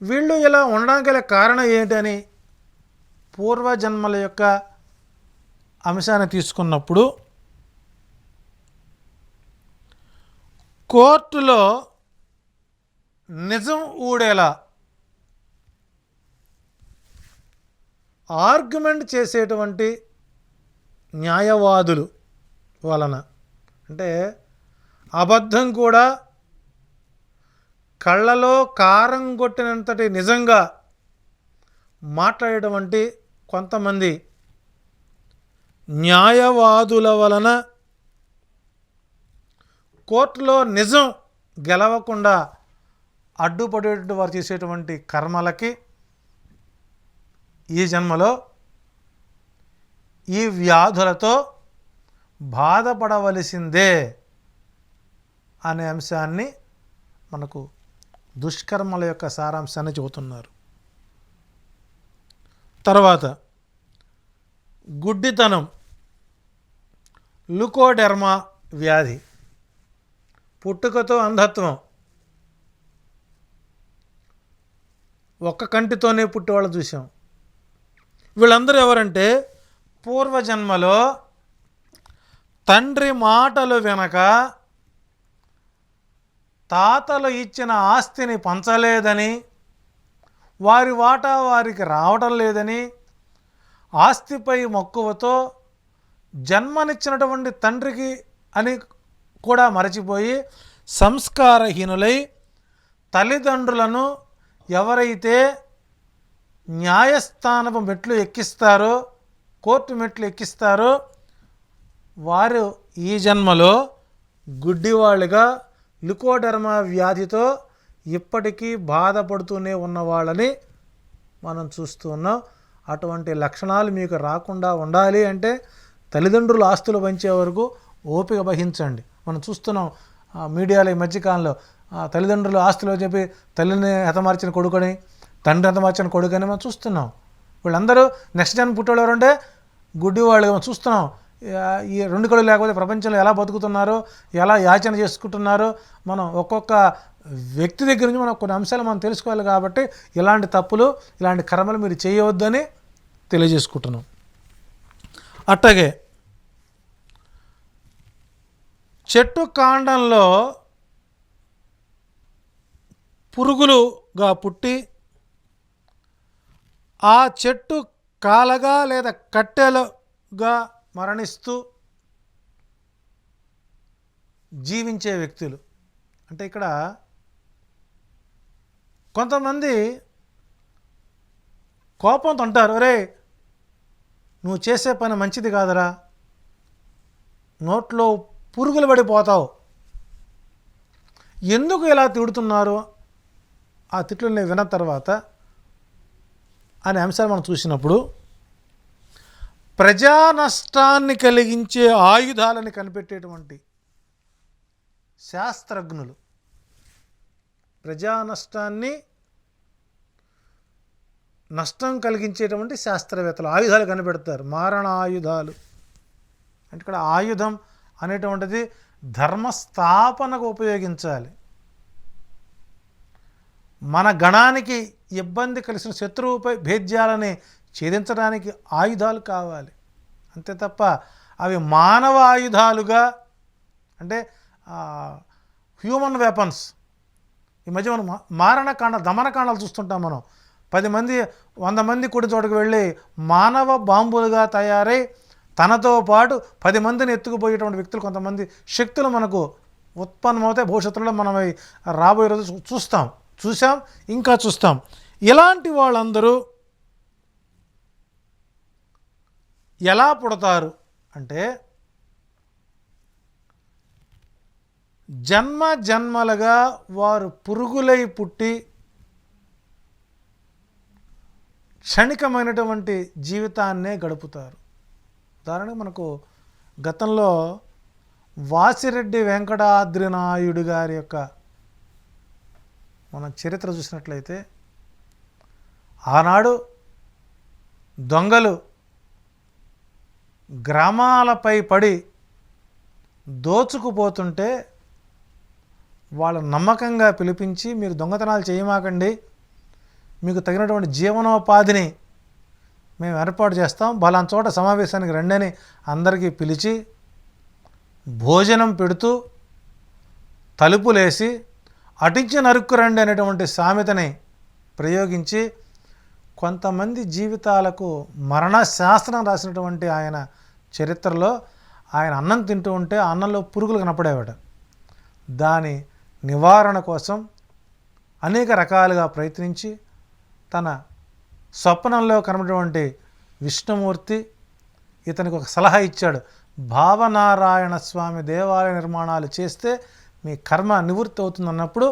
వీళ్ళు ఇలా ఉండడానికి గల కారణం ఏంటని పూర్వజన్మల యొక్క అంశాన్ని తీసుకున్నప్పుడు, కోర్టులో నిజం ఊడేలా ఆర్గ్యుమెంట్ చేసేటువంటి న్యాయవాదులు వలన, అంటే అబద్ధం కూడా కళ్ళలో కారం కొట్టినంతటి నిజంగా మాట్లాడేటువంటి కొంతమంది న్యాయవాదుల వలన కోర్టులో నిజం గెలవకుండా అడ్డుపడేటువంటి వారు చేసేటువంటి కర్మలకి ఈ జన్మలో ఈ వ్యాధులతో బాధపడవలసిందే అనే అంశాన్ని మనకు దుష్కర్మల యొక్క సారాంశాన్ని చెబుతున్నారు. తర్వాత గుడ్డితనం, లుకోడెర్మా వ్యాధి, పుట్టుకతో అంధత్వం, ఒక్క కంటితోనే పుట్టేవాళ్ళు చూసాం. వీళ్ళందరూ ఎవరంటే పూర్వజన్మలో తండ్రి మాటలు వినక తాతలు ఇచ్చిన ఆస్తిని పంచలేదని, వారి వాటా వారికి రావటం లేదని, ఆస్తిపై మక్కువతో జన్మనిచ్చినటువంటి తండ్రికి అని కూడా మరచిపోయి సంస్కారహీనులై తల్లిదండ్రులను ఎవరైతే న్యాయస్థానపు మెట్లు ఎక్కిస్తారో, కోర్టు మెట్లు ఎక్కిస్తారో వారు ఈ జన్మలో గుడ్డివాళ్ళుగా లుకోడెర్మా వ్యాధితో ఇప్పటికీ బాధపడుతూనే ఉన్న వాళ్ళని మనం చూస్తూ ఉన్నాం. అటువంటి లక్షణాలు మీకు రాకుండా ఉండాలి అంటే తల్లిదండ్రుల ఆస్తులు పంచే వరకు ఓపిక వహించండి. మనం చూస్తున్నాం మీడియాలో ఈ మధ్యకాలంలో తల్లిదండ్రులు ఆస్తులు చెప్పి తల్లిని హతమార్చిన కొడుకుని, తండ్రి హతమార్చిన కొడుకుని మనం చూస్తున్నాం. వీళ్ళందరూ నెక్స్ట్ జన్మ పుట్టేవాళ్ళు ఎవరంటే గుడ్డివాళ్ళు. మనం చూస్తున్నాం ఈ రెండు కళ్ళు లేకపోతే ప్రపంచంలో ఎలా బతుకుతున్నారో, ఎలా యాచన చేసుకుంటున్నారో మనం ఒక్కొక్క వ్యక్తి దగ్గర నుంచి మనం కొన్ని అంశాలు మనం తెలుసుకోవాలి. కాబట్టి ఇలాంటి తప్పులు, ఇలాంటి కర్మలు మీరు చేయవద్దని తెలియజేసుకుంటున్నాం. అట్లాగే చెట్టు కాండంలో పురుగులుగా పుట్టి ఆ చెట్టు కాలగా లేదా కట్టెలుగా మరణిస్తూ జీవించే వ్యక్తులు. అంటే ఇక్కడ కొంతమంది కోపంతో అంటారు, అరే నువ్వు చేసే పని మంచిది కాదురా, నోట్లో పురుగులు పడిపోతావు, ఎందుకు ఇలా తిడుతున్నారు, ఆ తిట్లని విన్న తర్వాత అనే అంశాలు మనం చూసినప్పుడు ప్రజా నష్టాన్ని కలిగించే ఆయుధాలని కనిపెట్టేటువంటి శాస్త్రజ్ఞులు, ప్రజా నష్టం కలిగించేటువంటి శాస్త్రవేత్తలు ఆయుధాలు కనిపెడతారు. మారణ ఆయుధాలు అంటే ఇక్కడ ఆయుధం అనేటువంటిది ధర్మస్థాపనకు ఉపయోగించాలి. మన గణానికి ఇబ్బంది కలిసిన శత్రువుపై భేద్యాలని ఛేదించడానికి ఆయుధాలు కావాలి. అంతే తప్ప అవి మానవ ఆయుధాలుగా అంటే హ్యూమన్ వెపన్స్. ఈ మధ్య మనం మారణకాండ, దమనకాండాలు చూస్తుంటాం. మనం 10 మంది 100 మంది కూడి చోటుకు వెళ్ళి మానవ బాంబులుగా తయారై తనతో పాటు 10 మందిని ఎత్తుకుపోయేటువంటి వ్యక్తులు, కొంతమంది శక్తులు మనకు ఉత్పన్నమవుతాయి. భవిష్యత్తులో మనం రాబోయే రోజు చూసాం, ఇంకా చూస్తాం. ఇలాంటి వాళ్ళందరూ ఎలా పుడతారు అంటే జన్మలుగా వారు పురుగులై పుట్టి క్షణికమైనటువంటి జీవితాన్నే గడుపుతారు. ఉదాహరణకు మనకు గతంలో వాసిరెడ్డి వెంకటాద్రినాయుడు గారి యొక్క మనం చరిత్ర చూసినట్లయితే ఆనాడు దొంగలు గ్రామాలపై పడి దోచుకుపోతుంటే వాళ్ళు నమ్మకంగా పిలిపించి, మీరు దొంగతనాలు చేయమాకండి, మీకు తగినటువంటి జీవనోపాధిని మేము ఏర్పాటు చేస్తాం, బలానా చోట సమావేశానికి రండి అని అందరికీ పిలిచి భోజనం పెడుతూ తలుపులేసి అటించి నరుక్కు రండి అనేటువంటి సామెతని ప్రయోగించి కొంతమంది జీవితాలకు మరణ శాస్త్రం రాసినటువంటి ఆయన చరిత్రలో ఆయన అన్నం తింటూ ఉంటే అన్నంలో పురుగులు కనపడేవాడు. దాని నివారణ కోసం అనేక రకాలుగా ప్రయత్నించి తన స్వప్నంలో కనబడినటువంటి విష్ణుమూర్తి ఇతనికి ఒక సలహా ఇచ్చాడు. భావనారాయణ స్వామి దేవాలయ నిర్మాణాలు చేస్తే మీ కర్మ నివృత్తి అవుతుంది అన్నప్పుడు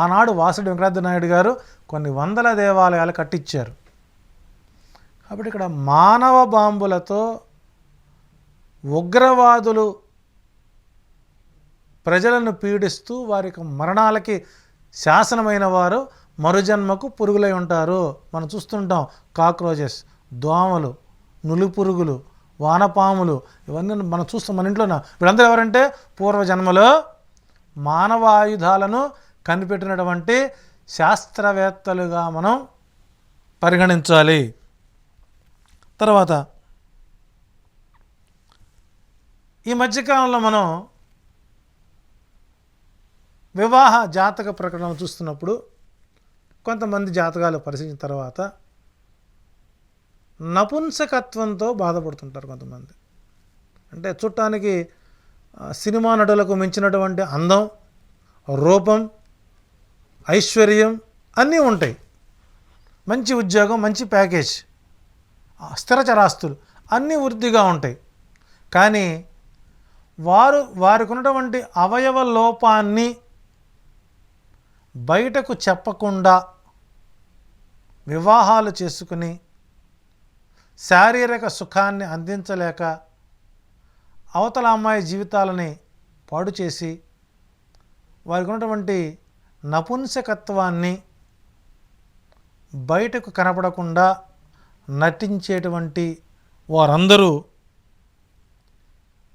ఆనాడు వాసుడి వెంకటాద్రి నాయుడు గారు కొన్ని వందల దేవాలయాలు కట్టించారు. కాబట్టి ఇక్కడ మానవ బాంబులతో ఉగ్రవాదులు ప్రజలను పీడిస్తూ వారికి మరణాలకి శాసనమైన వారు మరుజన్మకు పురుగులై ఉంటారు. మనం చూస్తుంటాం కాక్రోచెస్, దోమలు, నులిపురుగులు, వానపాములు, ఇవన్నీ మనం చూస్తాం మన ఇంట్లో. వీళ్ళందరూ ఎవరంటే పూర్వజన్మలో మానవ ఆయుధాలను కనిపెట్టినటువంటి శాస్త్రవేత్తలుగా మనం పరిగణించాలి. తర్వాత ఈ మధ్యకాలంలో మనం వివాహ జాతక ప్రకటనలు చూస్తున్నప్పుడు కొంతమంది జాతకాలు పరిశీలించిన తర్వాత నపుంసకత్వంతో బాధపడుతుంటారు కొంతమంది. అంటే చూడటానికి సినిమా నటులకు మించినటువంటి అందం, రూపం, ఐశ్వర్యం అన్నీ ఉంటాయి, మంచి ఉద్యోగం, మంచి ప్యాకేజ్, స్థిరచరాస్తులు అన్నీ వృద్ధిగా ఉంటాయి. కానీ వారికి ఉన్నటువంటి అవయవ లోపాన్ని బయటకు చెప్పకుండా వివాహాలు చేసుకుని శారీరక సుఖాన్ని అందించలేక అవతల అమ్మాయి జీవితాలని పాడు చేసి వారికి ఉన్నటువంటి నపుంసకత్వాన్ని బయటకు కనపడకుండా నటించేటువంటి వారందరూ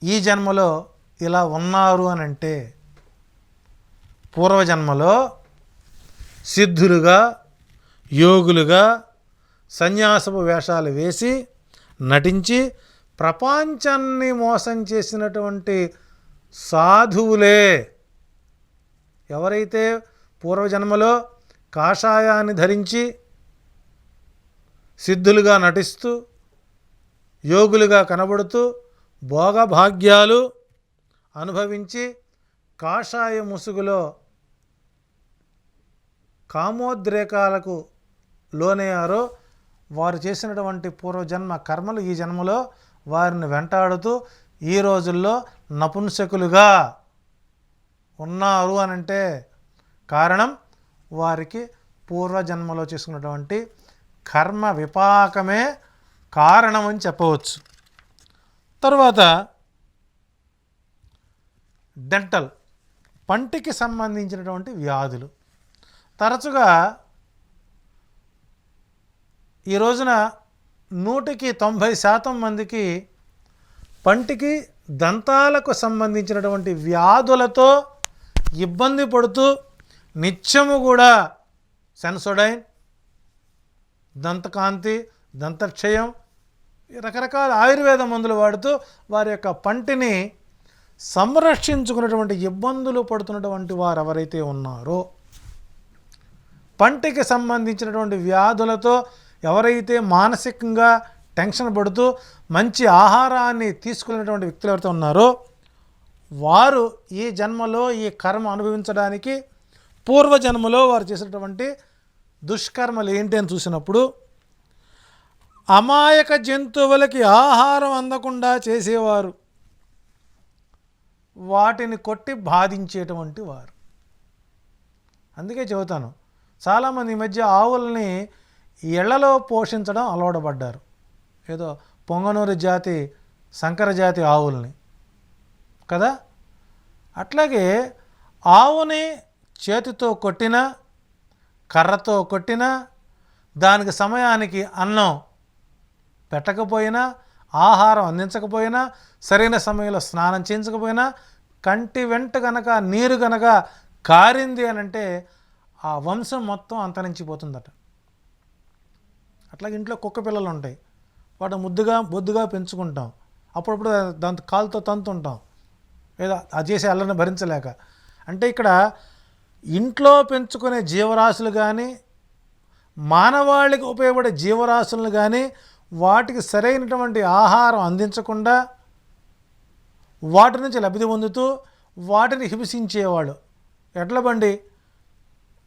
ఈ జన్మలో ఇలా ఉన్నారు అని అంటే పూర్వజన్మలో సిద్ధులుగా, యోగులుగా, సన్యాసపు వేషాలు వేసి నటించి ప్రపంచాన్ని మోసం చేసినటువంటి సాధువులే. ఎవరైతే పూర్వజన్మలో కాషాయాన్ని ధరించి సిద్ధులుగా నటిస్తూ యోగులుగా కనబడుతూ భోగభాగ్యాలు అనుభవించి కాషాయ ముసుగులో కామోద్రేకాలకు లోనయ్యారో వారు చేసినటువంటి పూర్వజన్మ కర్మలు ఈ జన్మలో వారిని వెంటాడుతూ ఈ రోజుల్లో నపుంసకులుగా ఉన్నారు అనంటే కారణం వారికి పూర్వజన్మలో చేసుకున్నటువంటి కర్మ విపాకమే కారణం అని చెప్పవచ్చు. తర్వాత డెంటల్, పంటికి సంబంధించినటువంటి వ్యాధులు. తరచుగా ఈ రోజున 190% మందికి పంటికి దంతాలకు సంబంధించినటువంటి వ్యాధులతో ఇబ్బంది పడుతూ నిత్యము కూడా సెన్సోడైన్, దంతకాంతి, దంతక్షయం, రకరకాల ఆయుర్వేద మందులు వాడుతూ వారి యొక్క పంటిని సంరక్షించుకున్నటువంటి ఇబ్బందులు పడుతున్నటువంటి వారు ఎవరైతే ఉన్నారో, పంటికి సంబంధించినటువంటి వ్యాధులతో ఎవరైతే మానసికంగా టెన్షన్ పడుతూ మంచి ఆహారాన్ని తీసుకునేటువంటి వ్యక్తులు ఎవరైతే ఉన్నారో వారు ఈ జన్మలో ఈ కర్మ అనుభవించడానికి పూర్వజన్మలో వారు చేసినటువంటి దుష్కర్మలు ఏంటి అని చూసినప్పుడు అమాయక జంతువులకి ఆహారం అందకుండా చేసేవారు, వాటిని కొట్టి బాధించేటువంటి వారు. అందుకే చెబుతాను, చాలామంది ఈ మధ్య ఆవుల్ని ఇళ్లలో పోషించడం అలవాటు పడ్డారు. ఏదో పొంగనూరు జాతి, సంకర జాతి ఆవుల్ని కదా. అట్లాగే ఆవుని చేతితో కొట్టినా, కర్రతో కొట్టినా, దానికి సమయానికి అన్నం పెట్టకపోయినా ఆహారం అందించకపోయినా, సరైన సమయంలో స్నానం చేయించకపోయినా, కంటి వెంట గనక నీరు గనక కారింది అని అంటే ఆ వంశం మొత్తం అంతరించిపోతుందట. అట్లాగే ఇంట్లో కుక్క పిల్లలు ఉంటాయి, వాటిని బొద్దుగా పెంచుకుంటాం, అప్పుడప్పుడు దాంతో కాలుతో తంతుంటాం, లేదా అది చేసే అల్లరిని భరించలేక. అంటే ఇక్కడ ఇంట్లో పెంచుకునే జీవరాశులు కానీ, మానవాళికి ఉపయోగపడే జీవరాశులను కానీ వాటికి సరైనటువంటి ఆహారం అందించకుండా వాటి నుంచి లబ్ధి పొందుతూ వాటిని హింసించేవాళ్ళు. ఎడ్ల బండి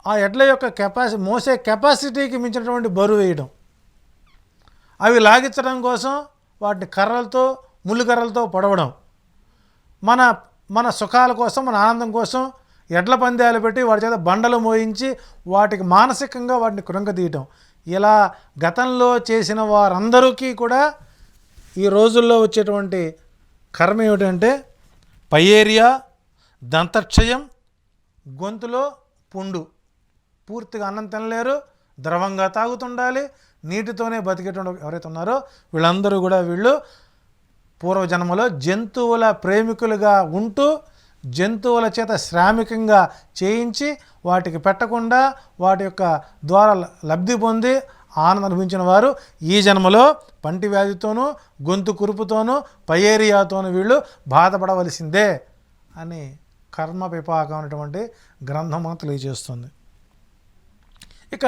ఆ ఎడ్ల యొక్క మోసే కెపాసిటీకి మించినటువంటి బరువు వేయడం, అవి లాగించడం కోసం వాటిని కర్రలతో ముళ్ళు కర్రలతో పొడవడం, మన సుఖాల కోసం, మన ఆనందం కోసం ఎడ్ల పందాలు పెట్టి వాటి చేత బండలు మోయించి వాటికి మానసికంగా వాటిని కృంగతీయటం. ఇలా గతంలో చేసిన వారందరికీ కూడా ఈ రోజుల్లో వచ్చేటువంటి కర్మ ఏమిటంటే పయేరియా, దంతక్షయం, గొంతులో పుండు, పూర్తిగా అన్నం తినలేరు, ద్రవంగా తాగుతుండాలి, నీటితోనే బతికేటువంటి ఎవరైతే ఉన్నారో వీళ్ళందరూ కూడా వీళ్ళు పూర్వజన్మలో జంతువుల ప్రేమికులుగా ఉంటూ జంతువుల చేత శ్రామికంగా చేయించి వాటికి పెట్టకుండా వాటి యొక్క ద్వారా లబ్ధి పొంది ఆనందం అనుభవించిన వారు ఈ జన్మలో పంటి వ్యాధితోనూ గొంతు కురుపుతోనూ పయేరియాతోనూ వీళ్ళు బాధపడవలసిందే అని కర్మ పిపాకం అనేటువంటి గ్రంథం మనకు తెలియజేస్తుంది. ఇక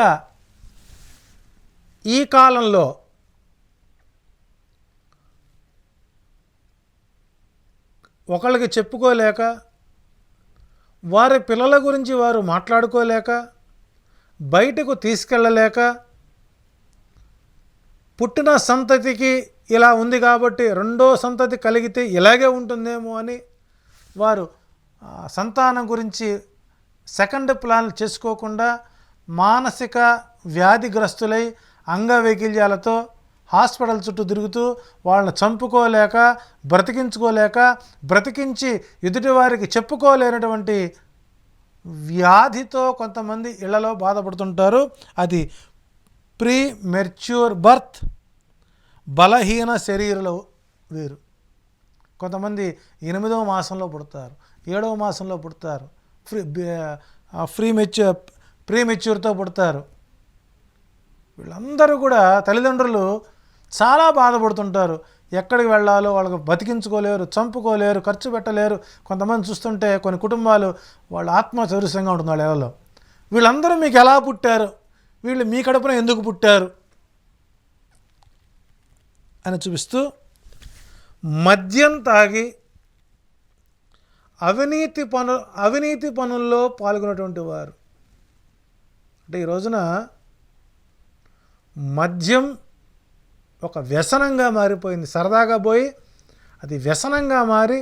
ఈ కాలంలో ఒకళ్ళకి చెప్పుకోలేక, వారి పిల్లల గురించి వారు మాట్లాడుకోలేక, బయటకు తీసుకెళ్ళలేక, పుట్టిన సంతతికి ఇలా ఉంది కాబట్టి రెండో సంతతి కలిగితే ఇలాగే ఉంటుందేమో అని వారు సంతానం గురించి సెకండ్ ప్లాన్ చేసుకోకుండా మానసిక వ్యాధిగ్రస్తులై అంగవైకల్యాలతో హాస్పిటల్ చుట్టూ తిరుగుతూ వాళ్ళని చంపుకోలేక, బ్రతికించి ఎదుటివారికి చెప్పుకోలేనటువంటి వ్యాధితో కొంతమంది ఇళ్లలో బాధపడుతుంటారు. అది ప్రీ మెచ్యూర్ బర్త్, బలహీన శరీరాలు వీరు. కొంతమంది 8వ మాసంలో పుడతారు, 7వ మాసంలో పుడతారు, ప్రీ మెచ్యూర్తో పుడతారు. వీళ్ళందరూ కూడా తల్లిదండ్రులు చాలా బాధపడుతుంటారు. ఎక్కడికి వెళ్ళాలో వాళ్ళకు బతికించుకోలేరు, చంపుకోలేరు, ఖర్చు పెట్టలేరు. కొంతమంది చూస్తుంటే కొన్ని కుటుంబాలు వాళ్ళ ఆత్మ చౌరస్యంగా ఉంటుంది వాళ్ళ ఇళ్ళలో. వీళ్ళందరూ మీకు ఎలా పుట్టారు, వీళ్ళు మీ కడుపున ఎందుకు పుట్టారు అని చూపిస్తూ మద్యం తాగి అవినీతి పనుల్లో పాల్గొనేటువంటి వారు. అంటే ఈ రోజున మద్యం ఒక వ్యసనంగా మారిపోయింది. సరదాగా పోయి అది వ్యసనంగా మారి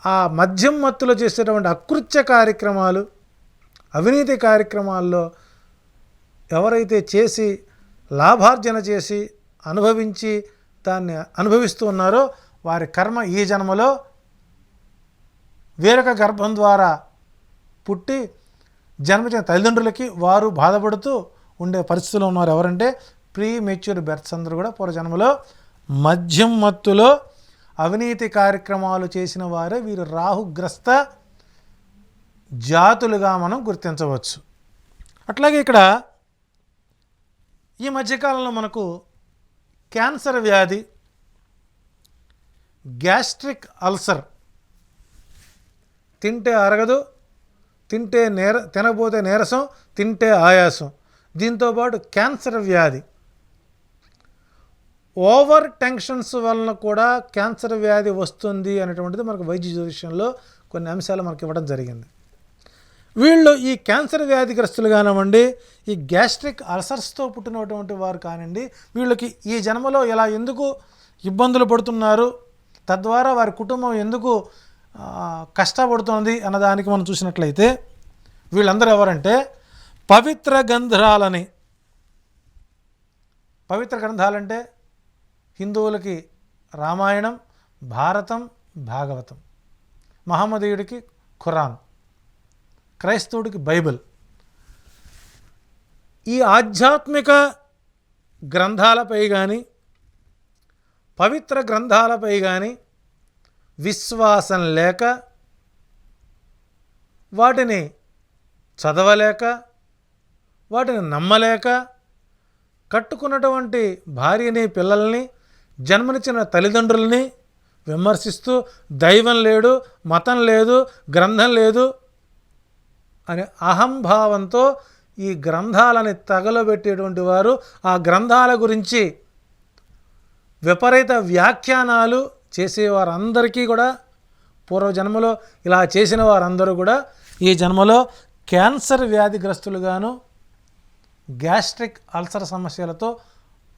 ఆ మద్యం మత్తులో చేసేటువంటి అకృత్య కార్యక్రమాలు, అవినీతి కార్యక్రమాల్లో ఎవరైతే చేసి లాభార్జన చేసి అనుభవించి దాన్ని అనుభవిస్తూ ఉన్నారో వారి కర్మ ఈ జన్మలో వేరొక గర్భం ద్వారా పుట్టి జన్మించిన తల్లిదండ్రులకి వారు బాధపడుతూ ఉండే పరిస్థితుల్లో ఉన్నారు. ఎవరంటే ప్రీ మెచ్యూర్ బెర్త్స్ అందరూ కూడా పూర్వజన్మలో మద్యం మత్తులో అవినీతి కార్యక్రమాలు చేసిన వారే వీరు రాహుగ్రస్త జాతులుగా మనం గుర్తించవచ్చు. అట్లాగే ఇక్కడ ఈ మధ్యకాలంలో మనకు క్యాన్సర్ వ్యాధి, గ్యాస్ట్రిక్ అల్సర్, తింటే అరగదు, తినకపోతే నీరసం, తింటే ఆయాసం, దీంతోపాటు క్యాన్సర్ వ్యాధి, ఓవర్ టెన్షన్స్ వలన కూడా క్యాన్సర్ వ్యాధి వస్తుంది అనేటువంటిది మనకు వైద్య జ్యోతిష్యంలో కొన్ని అంశాలు మనకి ఇవ్వడం జరిగింది. వీళ్ళు ఈ క్యాన్సర్ వ్యాధిగ్రస్తులు కానివ్వండి, ఈ గ్యాస్ట్రిక్ అల్సర్స్తో పుట్టినటువంటి వారు కానివ్వండి, వీళ్ళకి ఈ జన్మలో ఇలా ఎందుకు ఇబ్బందులు పడుతున్నారు, తద్వారా వారి కుటుంబం ఎందుకు కష్టపడుతుంది అన్నదానికి మనం చూసినట్లయితే వీళ్ళందరూ ఎవరంటే పవిత్ర గ్రంథాలంటే హిందువులకి రామాయణం, భారతం, భాగవతం, మహమ్మదీయుడికి ఖురాన్, క్రైస్తవుడికి బైబిల్. ఈ ఆధ్యాత్మిక గ్రంథాలపై కానీ పవిత్ర గ్రంథాలపై కానీ విశ్వాసం లేక, వాటిని చదవలేక, వాటిని నమ్మలేక, కట్టుకున్నటువంటి భార్యని, పిల్లల్ని, జన్మనిచ్చిన తల్లిదండ్రుల్ని విమర్శిస్తూ దైవం లేడు, మతం లేదు, గ్రంథం లేదు అనే అహంభావంతో ఈ గ్రంథాలని తగలబెట్టేటువంటి వారు, ఆ గ్రంథాల గురించి విపరీత వ్యాఖ్యానాలు చేసేవారందరికీ కూడా, పూర్వజన్మలో ఇలా చేసిన వారందరూ కూడా ఈ జన్మలో క్యాన్సర్ వ్యాధిగ్రస్తులుగాను, గ్యాస్ట్రిక్ అల్సర్ సమస్యలతో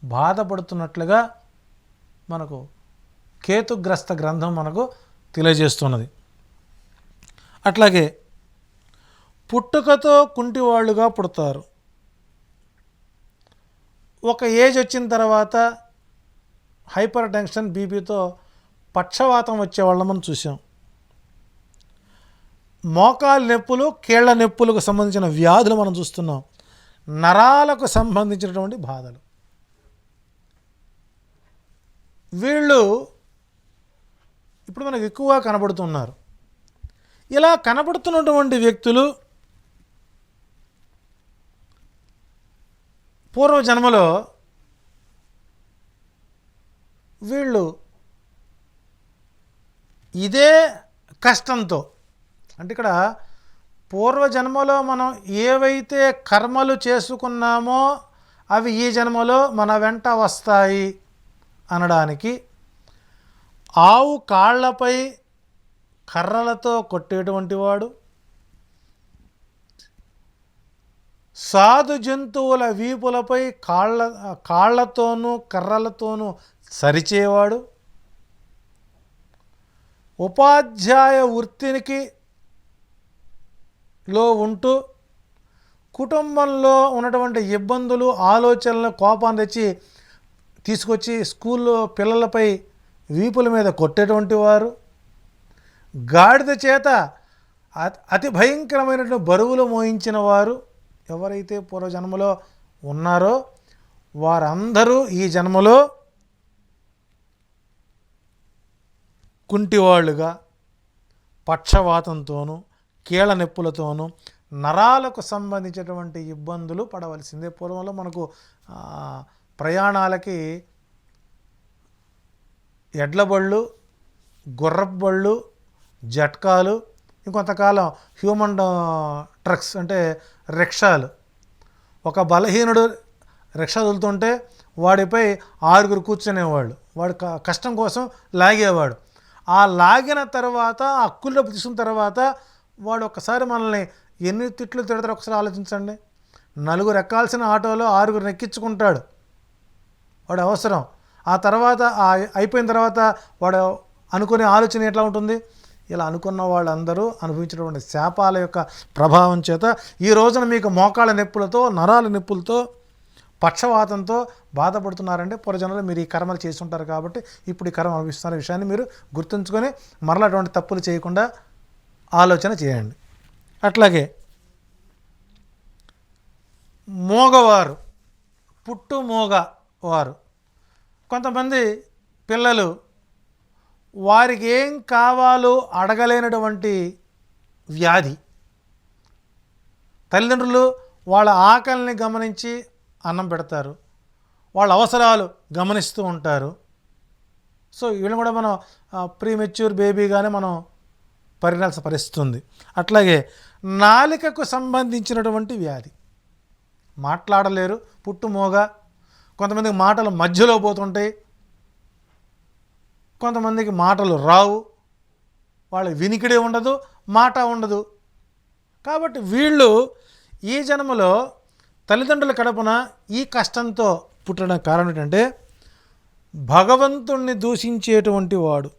బాధపడుతున్నట్లుగా మనకు కేతుగ్రస్త గ్రంథం మనకు తెలియజేస్తున్నది. అట్లాగే పుట్టుకతో కుంటివాళ్ళుగా పుడతారు. ఒక ఏజ్ వచ్చిన తర్వాత హైపర్ టెన్షన్, బీపీతో పక్షవాతం వచ్చేవాళ్ళని మనం చూసాం. మోకాలు నొప్పులు, కీళ్ల నొప్పులకు సంబంధించిన వ్యాధులు మనం చూస్తున్నాం. నరాలకు సంబంధించినటువంటి బాధలు. వీళ్ళు ఇప్పుడు మనకు ఎక్కువగా కనబడుతున్నారు. ఇలా కనబడుతున్నటువంటి వ్యక్తులు పూర్వజన్మలో వీళ్ళు ఇదే కష్టంతో, అంటే ఇక్కడ పూర్వజన్మలో మనం ఏవైతే కర్మలు చేసుకున్నామో అవి ఈ జన్మలో మన వెంట వస్తాయి అనడానికి, ఆవు కాళ్లపై కర్రలతో కొట్టేటువంటి వాడు, సాధు జంతువుల వీపులపై కాళ్లతోనూ కర్రలతోనూ సరిచేవాడు, ఉపాధ్యాయ వృత్తికి లో ఉంటూ కుటుంబంలో ఉన్నటువంటి ఇబ్బందులు, ఆలోచనలు, కోపాన్ని తీసుకొచ్చి స్కూల్లో పిల్లలపై వీపుల మీద కొట్టేటువంటి వారు, గాడిద చేత అతి భయంకరమైనటువంటి బరువులు మోయించిన వారు ఎవరైతే పూర్వజన్మలో ఉన్నారో వారందరూ ఈ జన్మలో కుంటివాళ్ళుగా, పక్షవాతంతోనూ, కీళ్ళ నొప్పులతోనూ, నరాలకు సంబంధించినటువంటి ఇబ్బందులు పడవలసిందే. పూర్వంలో మనకు ప్రయాణాలకి ఎడ్ల బళ్ళు, గుర్రపు బళ్ళు, జట్కాలు, ఇంకొంతకాలం హ్యూమన్ ట్రక్స్ అంటే రిక్షాలు. ఒక బలహీనుడు రిక్షా వదులుతుంటే వాడిపై 6 కూర్చునేవాళ్ళు. వాడు కష్టం కోసం లాగేవాడు. ఆ లాగిన తర్వాత, ఆ అక్కుల డబ్బు తీసుకున్న తర్వాత వాడు ఒక్కసారి మనల్ని ఎన్ని తిట్లు తిడతారో ఒకసారి ఆలోచించండి. 4 ఎక్కాల్సిన ఆటోలో 6 ఎక్కించుకుంటాడు, వాడు అవసరం. ఆ తర్వాత అయిపోయిన తర్వాత వాడు అనుకునే ఆలోచన ఎట్లా ఉంటుంది? ఇలా అనుకున్న వాళ్ళందరూ అనుభవించినటువంటి శాపాల యొక్క ప్రభావం చేత ఈ రోజున మీకు మోకాళ్ళ నొప్పులతో, నరాల నొప్పులతో, పక్షవాతంతో బాధపడుతున్నారంటే పూర్వజన్మలో మీరు ఈ కర్మలు చేసి ఉంటారు కాబట్టి ఇప్పుడు ఈ కర్మ అనుభవిస్తున్న విషయాన్ని మీరు గుర్తుంచుకొని మరలా అటువంటి తప్పులు చేయకుండా ఆలోచన చేయండి. అట్లాగే మోగవారు, పుట్టు మోగవారు, కొంతమంది పిల్లలు వారికి ఏం కావాలో అడగలేనటువంటి వ్యాధి. తల్లిదండ్రులు వాళ్ళ ఆకలిని గమనించి అన్నం పెడతారు, వాళ్ళ అవసరాలు గమనిస్తూ ఉంటారు. సో వీళ్ళని కూడా మనం ప్రీమెచ్యూర్ బేబీగానే మనం పరిగణించాల్సిన పరిస్థితి ఉంది. అట్లాగే నాలికకు సంబంధించినటువంటి వ్యాధి, మాట్లాడలేరు, పుట్టుమోగ. కొంతమందికి మాటలు మధ్యలో పోతుంటాయి, కొంతమందికి మాటలు రావు, వాళ్ళ వినికిడి ఉండదు, మాట ఉండదు. కాబట్టి వీళ్ళు ఈ జన్మలో తల్లిదండ్రుల కడపన ఈ కష్టంతో పుట్టడానికి కారణం ఏంటంటే భగవంతుణ్ణి దూషించేటువంటి వాడు,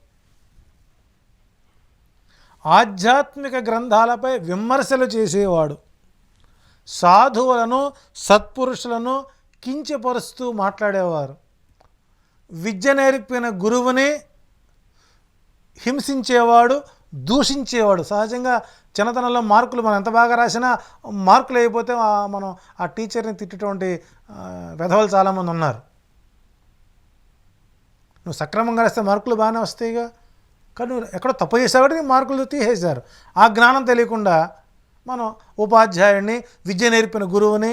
ఆధ్యాత్మిక గ్రంథాలపై విమర్శలు చేసేవాడు, సాధువులను, సత్పురుషులను కించపరుస్తూ మాట్లాడేవారు, విద్య నేర్పిన గురువుని హింసించేవాడు, దూషించేవాడు. సహజంగా చిన్నతనంలో మార్కులు మనం ఎంత బాగా రాసినా మార్కులు అయిపోతే మనం ఆ టీచర్ని తిట్టేటువంటి వెధవలు చాలామంది ఉన్నారు. నువ్వు సక్రమంగా రాస్తే మార్కులు బాగానే వస్తాయిగా, కానీ నువ్వు ఎక్కడో తప్పు చేసావు కాబట్టి నీ మార్కులు తీసేశారు. ఆ జ్ఞానం తెలియకుండా మనం ఉపాధ్యాయుడిని, విద్య నేర్పిన గురువుని,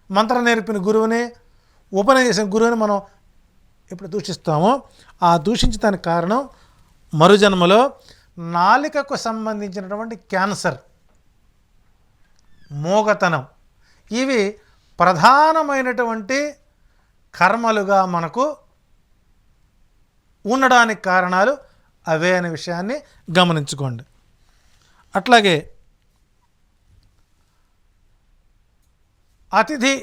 మంత్రం నేర్పిన గురువుని, ఉపనయనం చేసిన గురువుని మనం ఎప్పుడు దూషిస్తామో ఆ దూషించడానికి కారణం మరుజన్మలో నాలికకు సంబంధించినటువంటి క్యాన్సర్, మోగతనం, ఇవి ప్రధానమైనటువంటి కర్మలుగా మనకు ఉండడానికి కారణాలు అవే అనే విషయాన్ని గమనించుకోండి. అట్లాగే అతిథి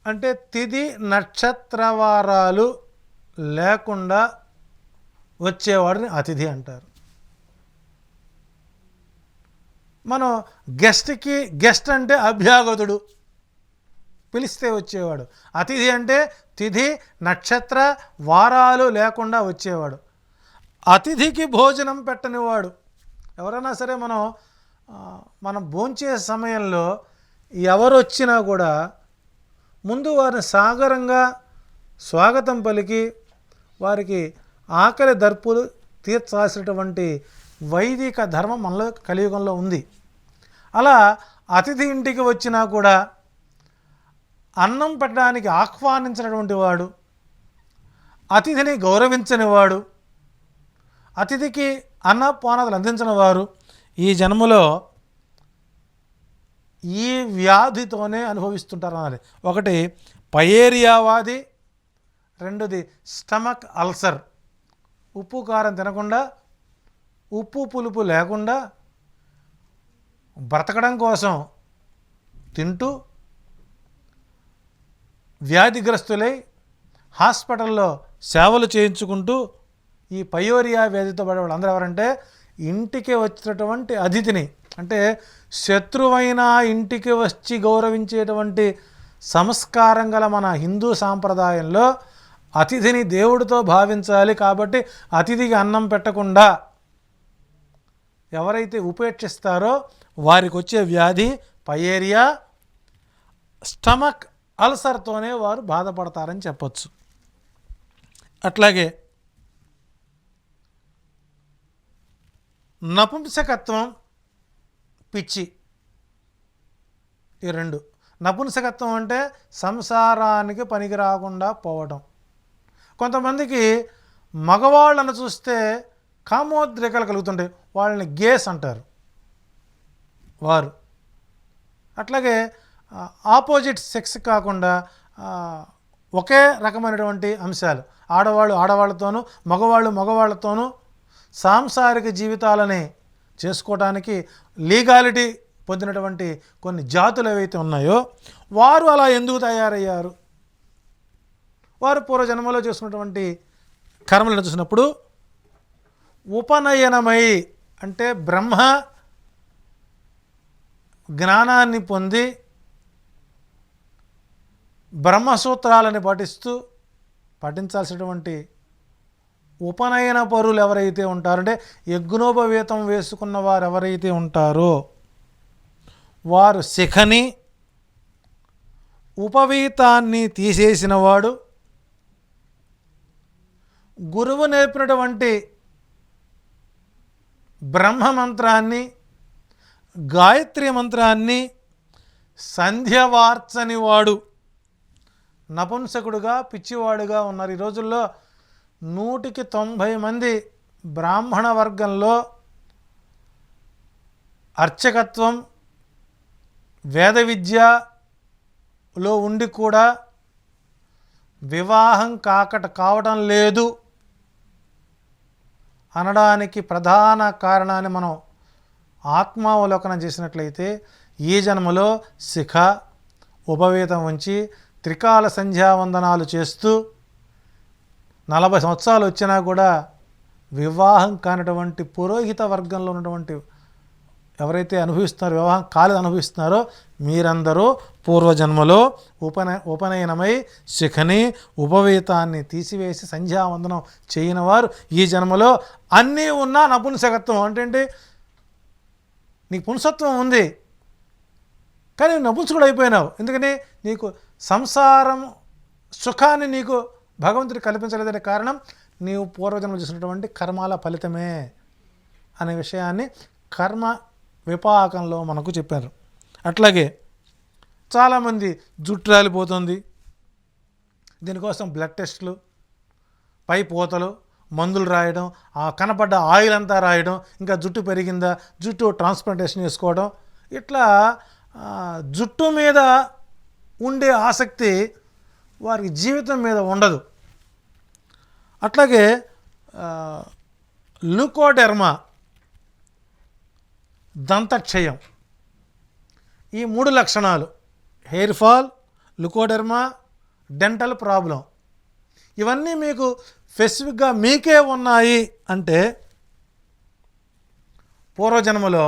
అంటే తిథి నక్షత్రవారాలు లేకుండా వచ్చేవాడిని అతిథి అంటారు. మనం గెస్ట్ అంటే అభ్యాగతుడు, పిలిస్తే వచ్చేవాడు. అతిథి అంటే తిథి నక్షత్ర వారాలు లేకుండా వచ్చేవాడు. అతిథికి భోజనం పెట్టనివాడు. ఎవరైనా సరే మనం భోంచే సమయంలో ఎవరు వచ్చినా కూడా ముందు వారిని సాగరంగా స్వాగతం పలికి వారికి ఆకలి దర్పులు తీర్చాల్సినటువంటి వైదిక ధర్మం మనలో కలియుగంలో ఉంది. అలా అతిథి ఇంటికి వచ్చినా కూడా అన్నం పెట్టడానికి ఆహ్వానించినటువంటి వాడు, అతిథిని గౌరవించని వాడు, అతిథికి అన్నపానాదులు అందించిన వారు ఈ జన్మలో ఈ వ్యాధితోనే అనుభవిస్తుంటారు అన్నది. ఒకటి పయేరియా వ్యాధి, రెండోది స్టమక్ అల్సర్. ఉప్పు కారం తినకుండా, ఉప్పు పులుపు లేకుండా బ్రతకడం కోసం తింటూ వ్యాధిగ్రస్తులై హాస్పిటల్లో సేవలు చేయించుకుంటూ ఈ పయోరియా వ్యాధితో పడే వాళ్ళు అందరూ ఎవరంటే ఇంటికి వచ్చినటువంటి అతిథిని, అంటే శత్రువైన ఇంటికి వచ్చి గౌరవించేటువంటి సంస్కారం గల మన హిందూ సాంప్రదాయంలో అతిథిని దేవుడితో భావించాలి. కాబట్టి అతిథికి అన్నం పెట్టకుండా ఎవరైతే ఉపేక్షిస్తారో వారికి వచ్చే వ్యాధి పయేరియా, స్టమక్ అల్సర్తోనే వారు బాధపడతారని చెప్పచ్చు. అట్లాగే నపుంసకత్వం, పిచ్చి, ఈ రెండు. నపుంసకత్వం అంటే సంసారానికి పనికి రాకుండా పోవడం. కొంతమందికి మగవాళ్ళను చూస్తే కామోద్రేకాలు కలుగుతుంటాయి, వాళ్ళని గేస్ అంటారు వారు. అట్లాగే ఆపోజిట్ సెక్స్ కాకుండా ఒకే రకమైనటువంటి అంశాలు, ఆడవాళ్ళు ఆడవాళ్ళతోనూ మగవాళ్ళు మగవాళ్ళతోనూ సాంసారిక జీవితాలని చేసుకోవడానికి లీగాలిటీ పొందినటువంటి కొన్ని జాతులు ఏవైతే ఉన్నాయో వారు అలా ఎందుకు తయారయ్యారు? వారు పూర్వజన్మలో చేసుకున్నటువంటి కర్మలను చూసినప్పుడు ఉపనయనమై అంటే బ్రహ్మ జ్ఞానాన్ని పొంది బ్రహ్మసూత్రాలని పాటించాల్సినటువంటి ఉపనయన పరులు ఎవరైతే ఉంటారో, అంటే యజ్ఞోపవీతం వేసుకున్న వారు ఎవరైతే ఉంటారో వారు శిఖని ఉపవీతాన్ని తీసేసిన వాడు, గురువు నేర్పినటువంటి బ్రహ్మ మంత్రాన్ని గాయత్రి మంత్రాన్ని సంధ్యవార్చని వాడు నపుంసకుడుగా పిచ్చివాడుగా ఉన్నారు. ఈ రోజుల్లో 190 మంది బ్రాహ్మణ వర్గంలో అర్చకత్వం వేద విద్యలో ఉండి కూడా వివాహం కావటం లేదు అనడానికి ప్రధాన కారణాన్ని మనం ఆత్మావలోకనం చేసినట్లయితే ఈ జన్మలో శిఖ ఉపవేతం ఉంచి త్రికాల సంధ్యావందనాలు చేస్తూ 40 సంవత్సరాలు వచ్చినా కూడా వివాహం కానటువంటి పురోహిత వర్గంలో ఉన్నటువంటి ఎవరైతే అనుభవిస్తున్నారో, వివాహం కాలేదు అనుభవిస్తున్నారో మీరందరూ పూర్వజన్మలో ఉపనయనమై శిఖని ఉపవేతాన్ని తీసివేసి సంధ్యావందనం చేయని వారు ఈ జన్మలో అన్నీ ఉన్నా నపుంసకత్వం అంటే నీకు పుంసత్వం ఉంది కానీ నపుంసకుడు అయిపోయినావు. ఎందుకని నీకు సంసారం సుఖాన్ని నీకు భగవంతుడు కల్పించలేదనే కారణం నీవు పూర్వజన్మ చేసినటువంటి కర్మాల ఫలితమే అనే విషయాన్ని కర్మ విపాకంలో మనకు చెప్పారు. అట్లాగే చాలామంది జుట్టు రాలిపోతుంది, దీనికోసం బ్లడ్ టెస్టులు, పై పూతలు, మందులు రాయడం, ఆ కనపడ్డ ఆయిల్ అంతా రాయడం, ఇంకా జుట్టు పెరిగిందా, జుట్టు ట్రాన్స్ప్లాంటేషన్ చేసుకోవడం, ఇట్లా జుట్టు మీద ఉండే ఆసక్తి వారికి జీవితం మీద ఉండదు. అట్లాగే లుకోడెర్మా, దంతక్షయం, ఈ 3 లక్షణాలు హెయిర్ ఫాల్, లుకోడెర్మా, డెంటల్ ప్రాబ్లం, ఇవన్నీ మీకు స్పెసిఫిక్గా మీకే ఉన్నాయి అంటే పూర్వజన్మలో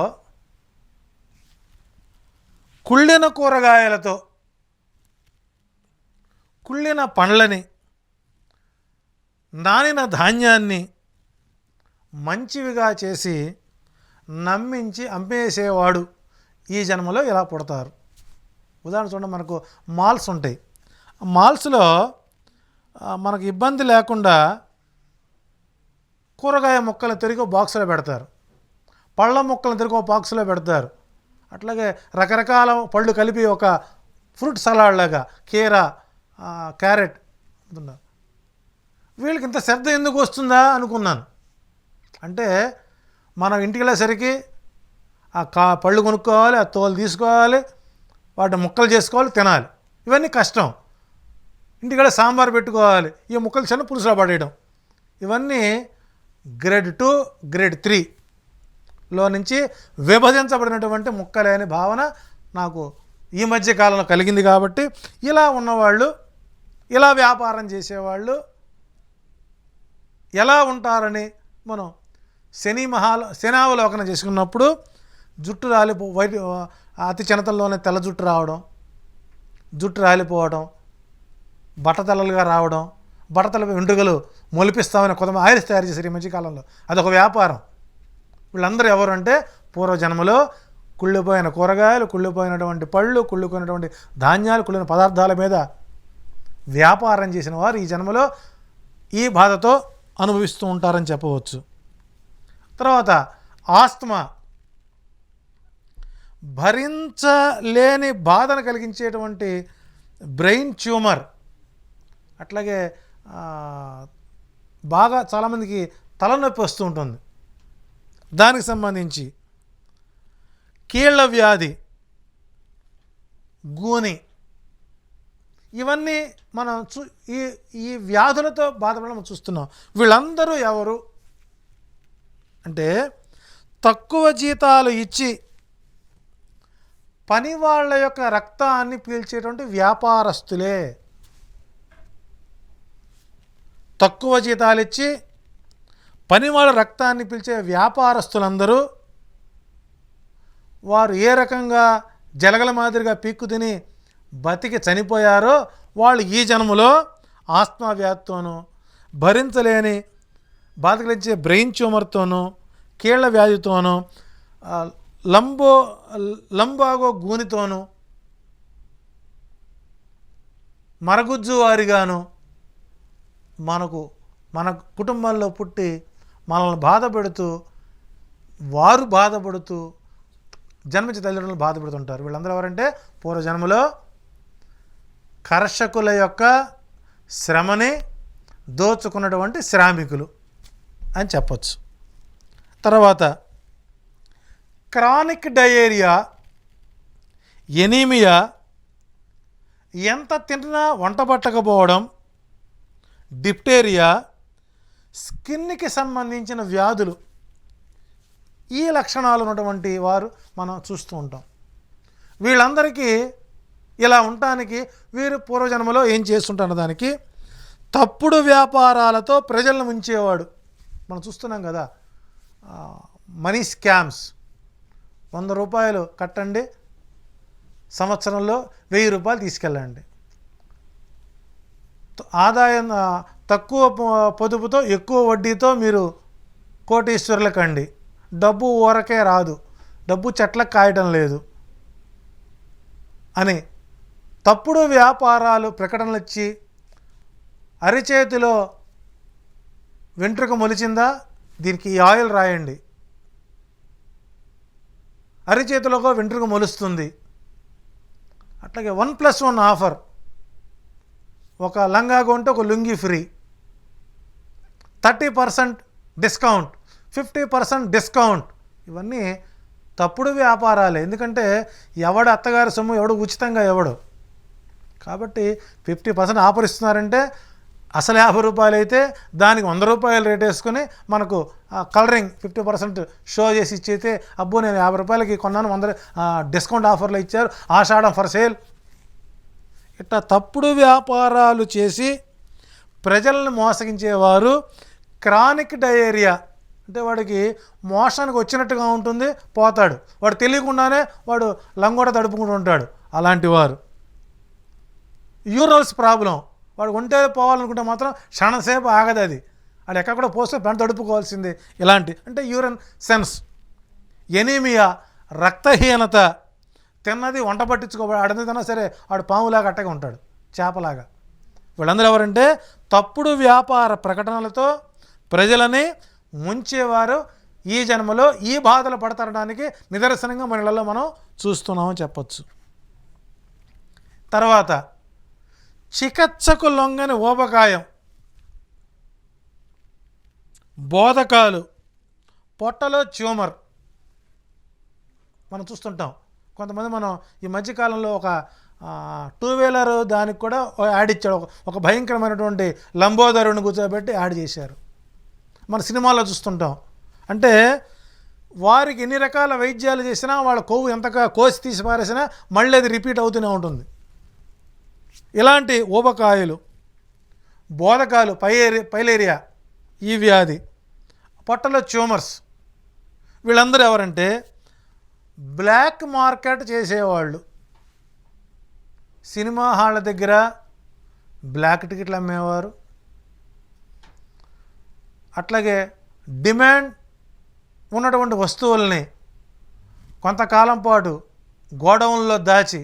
కుళ్ళిన కూరగాయలతో కుళ్ళిన పండ్లని, నానిన ధాన్యాన్ని మంచివిగా చేసి నమ్మించి అమ్మేసేవాడు ఈ జన్మలో ఇలా పుడతారు. ఉదాహరణ చూడండి, మనకు మాల్స్ ఉంటాయి. మాల్స్లో మనకు ఇబ్బంది లేకుండా కూరగాయ ముక్కలు తిరిగి బాక్సులో పెడతారు, పళ్ళ ముక్కలు తిరిగి ఒక బాక్సులో పెడతారు. అట్లాగే రకరకాల పళ్ళు కలిపి ఒక ఫ్రూట్ సలాడ్ లాగా కీరా, క్యారెట్. వీళ్ళకి ఇంత శ్రద్ధ ఎందుకు వస్తుందా అనుకున్నాను. అంటే మనం ఇంటికి వెళ్ళేసరికి ఆ పళ్ళు కొనుక్కోవాలి, ఆ తోలు తీసుకోవాలి, వాటిని ముక్కలు చేసుకోవాలి, తినాలి. ఇవన్నీ కష్టం. ఇంటికాడ సాంబార్ పెట్టుకోవాలి, ఈ ముక్కలు చిన్న పులుసులో పడేయడం, ఇవన్నీ గ్రేడ్ 2, గ్రేడ్ 3లో నుంచి విభజించబడినటువంటి ముక్కలే అనే భావన నాకు ఈ మధ్య కాలంలో కలిగింది. కాబట్టి ఇలా ఉన్నవాళ్ళు, ఇలా వ్యాపారం చేసేవాళ్ళు ఎలా ఉంటారని మనం శనావలోకనం చేసుకున్నప్పుడు జుట్టు అతి చిన్నతల్లోనే తెల్ల జుట్టు రావడం, జుట్టు రాలిపోవడం, బట్టతలలుగా రావడం, బట్టతల వెంట్రుకలు మొలిపిస్తామని కొంతమంది ఆయిల్స్ తయారు చేశారు ఈ మధ్యకాలంలో. అదొక వ్యాపారం. వీళ్ళందరూ ఎవరు అంటే పూర్వజన్మలో కుళ్ళిపోయిన కూరగాయలు, కుళ్ళిపోయినటువంటి పళ్ళు, కుళ్ళిపోయినటువంటి ధాన్యాలు, కుళ్ళిన పదార్థాల మీద వ్యాపారం చేసిన వారు ఈ జన్మలో ఈ బాధతో అనుభవిస్తూ ఉంటారని చెప్పవచ్చు. తర్వాత ఆస్తమా, భరించలేని బాధను కలిగించేటువంటి బ్రెయిన్ ట్యూమర్. అట్లాగే బాగా చాలామందికి తలనొప్పి వస్తూ ఉంటుంది, దానికి సంబంధించి కీళ్ళ వ్యాధి, గూని, ఇవన్నీ మనం ఈ వ్యాధులతో బాధపడడం చూస్తున్నాం. వీళ్ళందరూ ఎవరు అంటే తక్కువ జీతాలు ఇచ్చి పని వాళ్ళ యొక్క రక్తాన్ని పీల్చేటువంటి వ్యాపారస్తులే. తక్కువ జీతాలు ఇచ్చి పని వాళ్ళ రక్తాన్ని పీల్చే వ్యాపారస్తులందరూ వారు ఏ రకంగా జలగల మాదిరిగా పీక్కు తిని బతికి చనిపోయారో వాళ్ళు ఈ జన్మలో ఆస్తమా వ్యాధితోనూ, భరించలేని బాధ కలిగించే బ్రెయిన్ ట్యూమర్తోనూ, కీళ్ల వ్యాధితోనూ, లంబాగో గూనితోనూ, మరగుజ్జు వారిగాను మన కుటుంబంలో పుట్టి మనల్ని బాధపెడుతూ, వారు బాధపడుతూ జన్మించే తల్లిదండ్రులను బాధపడుతుంటారు. వీళ్ళందరూ ఎవరంటే పూర్వజన్మలో కర్షకుల యొక్క శ్రమని దోచుకున్నటువంటి శ్రామికులు అని చెప్పచ్చు. తర్వాత క్రానిక్ డయేరియా, ఎనీమియా, ఎంత తిన్నా వంట పట్టకపోవడం, డిప్టేరియా, స్కిన్కి సంబంధించిన వ్యాధులు, ఈ లక్షణాలు ఉన్నటువంటి వారు మనం చూస్తూ ఉంటాం. వీళ్ళందరికీ ఇలా ఉండటానికి వీరు పూర్వజన్మలో ఏం చేస్తుంటారు, దానికి తప్పుడు వ్యాపారాలతో ప్రజలను ముంచేవాడు. మనం చూస్తున్నాం కదా, మనీ స్కామ్స్. 100 రూపాయలు కట్టండి, సంవత్సరంలో 1000 రూపాయలు తీసుకెళ్ళండి. ఆదాయం తక్కువ పొదుపుతో ఎక్కువ వడ్డీతో మీరు కోటీశ్వరుల కండి. డబ్బు ఊరకే రాదు, డబ్బు చెట్లకు కాయటం లేదు అని తప్పుడు వ్యాపారాలు ప్రకటనలు ఇచ్చి అరిచేతిలో వెంట్రుక మొలిచిందా, దీనికి ఈ ఆయిల్ రాయండి. అరిచేతిలోకి వెంట్రుక మొలుస్తుంది. అట్లాగే 1+1 ఆఫర్, ఒక లంగా కొంటే ఒక లుంగి ఫ్రీ, 30% డిస్కౌంట్, 50% డిస్కౌంట్. ఇవన్నీ తప్పుడు వ్యాపారాలే. ఎందుకంటే ఎవడు అత్తగారి సొమ్ము ఎవడు ఉచితంగా ఎవడు. కాబట్టి 50% ఆఫర్ ఇస్తున్నారంటే అసలు 50 రూపాయలు అయితే దానికి 100 రూపాయలు రేట్ వేసుకుని మనకు కలరింగ్ 50% షో చేసి ఇచ్చైతే అబ్బో నేను 50 రూపాయలకి కొన్నాను, 100 డిస్కౌంట్ ఆఫర్లు ఇచ్చారు, ఆషాఢం ఫర్ సేల్. ఇట్లా తప్పుడు వ్యాపారాలు చేసి ప్రజలను మోసగించేవారు క్రానిక్ డయేరియా, అంటే వాడికి మోషానికి వచ్చినట్టుగా ఉంటుంది, పోతాడు, వాడు తెలియకుండానే వాడు లంగోట తడుపుకుంటూ ఉంటాడు. అలాంటి వారు యూరల్స్ ప్రాబ్లం, వాడు ఒంటే పోవాలనుకుంటే మాత్రం క్షణసేపు ఆగదు, అది అది ఎక్కడ కూడా పోస్తే వెంట తడుపుకోవాల్సిందే. ఇలాంటి అంటే యూరిన్ సెన్స్, ఎనీమియా, రక్తహీనత, తిన్నది వంట పట్టించుకోబడి ఆడదిన్నా సరే ఆడు పాములాగా అట్టగా ఉంటాడు, చేపలాగా. వీళ్ళందరూ ఎవరంటే తప్పుడు వ్యాపార ప్రకటనలతో ప్రజలని ముంచేవారు. ఈ జన్మలో ఈ బాధలు పడతడానికి నిదర్శనంగా మన ఇళ్లలో మనం చూస్తున్నామని చెప్పచ్చు. తర్వాత చికిత్సకు లొంగని ఊబకాయం, బోధకాలు, పొట్టలో ట్యూమర్ మనం చూస్తుంటాం. కొంతమంది మనం ఈ మధ్యకాలంలో ఒక 2 వీలర్ దానికి కూడా యాడ్ ఇచ్చాడు, ఒక భయంకరమైనటువంటి లంబోదరుని కూర్చోబెట్టి యాడ్ చేశారు. మన సినిమాల్లో చూస్తుంటాం. అంటే వారికి ఎన్ని రకాల వైద్యాలు చేసినా వాళ్ళ కొవ్వు ఎంతగా కోసి తీసి పారేసినా మళ్ళీ అది రిపీట్ అవుతూనే ఉంటుంది. ఇలాంటి ఊబకాయలు, బోధకాలు, పైలేరియా ఈ వ్యాధి, పొట్టలో ట్యూమర్స్, వీళ్ళందరూ ఎవరంటే బ్లాక్ మార్కెట్ చేసేవాళ్ళు. సినిమా హాళ్ళ దగ్గర బ్లాక్ టికెట్లు అమ్మేవారు, అట్లాగే డిమాండ్ ఉన్నటువంటి వస్తువుల్ని కొంతకాలం పాటు గోడౌన్లో దాచి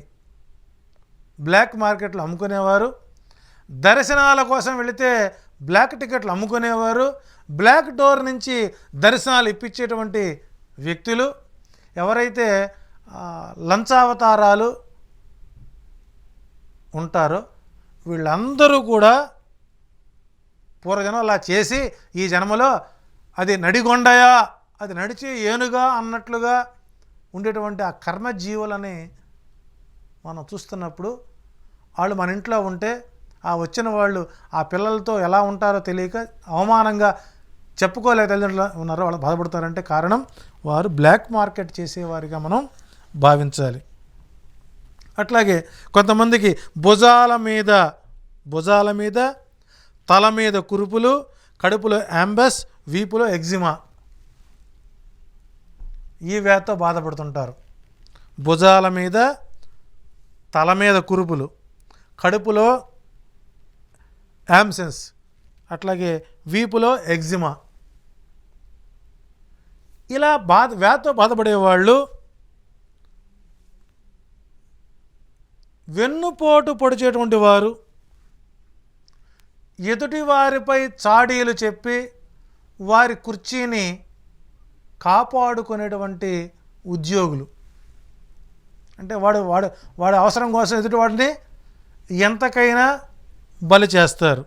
బ్లాక్ మార్కెట్లో అమ్ముకునేవారు. దర్శనాల కోసం వెళితే బ్లాక్ టికెట్లు అమ్ముకునేవారు. బ్లాక్ డోర్ నుంచి దర్శనాలు ఇప్పించేటువంటి వ్యక్తులు ఎవరైతే లంచావతారాలు ఉంటారో వీళ్ళందరూ కూడా పూర్వజన్మ అలా చేసి ఈ జన్మలో అది నడిగొండయా, అది నడిచే ఏనుగా అన్నట్లుగా ఉండేటువంటి ఆ కర్మజీవులని మనం చూస్తున్నప్పుడు వాళ్ళు మన ఇంట్లో ఉంటే ఆ వచ్చిన వాళ్ళు ఆ పిల్లలతో ఎలా ఉంటారో తెలియక అవమానంగా చెప్పుకోలేక తల్లిదండ్రులు ఉన్నారో వాళ్ళు బాధపడతారంటే కారణం వారు బ్లాక్ మార్కెట్ చేసేవారిగా మనం భావించాలి. అట్లాగే కొంతమందికి భుజాల మీద తల మీద కురుపులు, కడుపులో యాంబస్, వీపులో ఎగ్జిమా, ఈ వ్యాధితో బాధపడుతుంటారు. భుజాల మీద తల మీద కురుపులు, కడుపులో యాంసెన్స్, అట్లాగే వీపులో ఎగ్జిమా, ఇలా వ్యాధితో బాధపడేవాళ్ళు వెన్నుపోటు పొడిచేటువంటి వారు, ఎదుటి వారిపై చాడీలు చెప్పి వారి కుర్చీని కాపాడుకునేటువంటి ఉద్యోగులు. అంటే వాడు అవసరం కోసం ఎదుటి వాడిని ఎంతకైనా బలి చేస్తారు.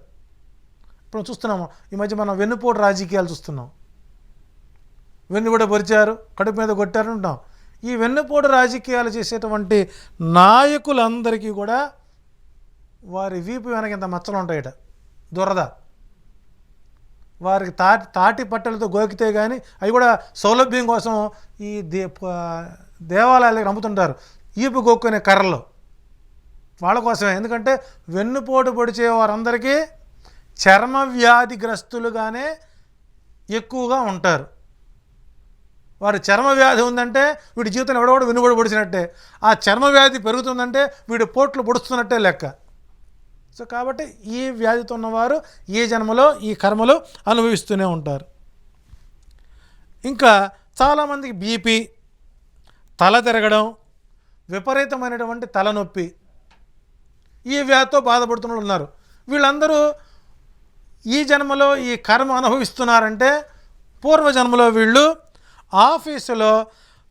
ఇప్పుడు చూస్తున్నాము ఈ మధ్య మనం వెన్నుపోటు రాజకీయాలు చూస్తున్నాం. వెన్ను కూడా పొరిచారు, కడుపు మీద కొట్టారు ఉంటాం. ఈ వెన్నుపోటు రాజకీయాలు చేసేటువంటి నాయకులందరికీ కూడా వారి వీపు వెనక ఇంత మచ్చలు ఉంటాయట, దురద. వారికి తాటి పట్టెలతో గోకితే కానీ అవి కూడా సౌలభ్యం కోసం ఈ దేవాలయాల దగ్గర అమ్ముతుంటారు, ఈపు గోక్కునే కర్రలు వాళ్ళ కోసమే. ఎందుకంటే వెన్నుపోటు పొడిచే వారందరికీ చర్మ వ్యాధిగ్రస్తులుగానే ఎక్కువగా ఉంటారు. వారి చర్మ వ్యాధి ఉందంటే వీడి జీవితం ఎవడో వెన్నుపోటు పొడిచినట్టే, ఆ చర్మ వ్యాధి పెరుగుతుందంటే వీడి పోట్లు పొడుస్తున్నట్టే లెక్క. సో కాబట్టి ఈ వ్యాధితో ఉన్నవారు ఈ జన్మలో ఈ కర్మలు అనుభవిస్తూనే ఉంటారు. ఇంకా చాలామందికి బీపీ, తల తిరగడం, విపరీతమైనటువంటి తలనొప్పి, ఈ వ్యాధితో బాధపడుతున్న ఉన్నారు. వీళ్ళందరూ ఈ జన్మలో ఈ కర్మ అనుభవిస్తున్నారంటే పూర్వజన్మలో వీళ్ళు ఆఫీసులో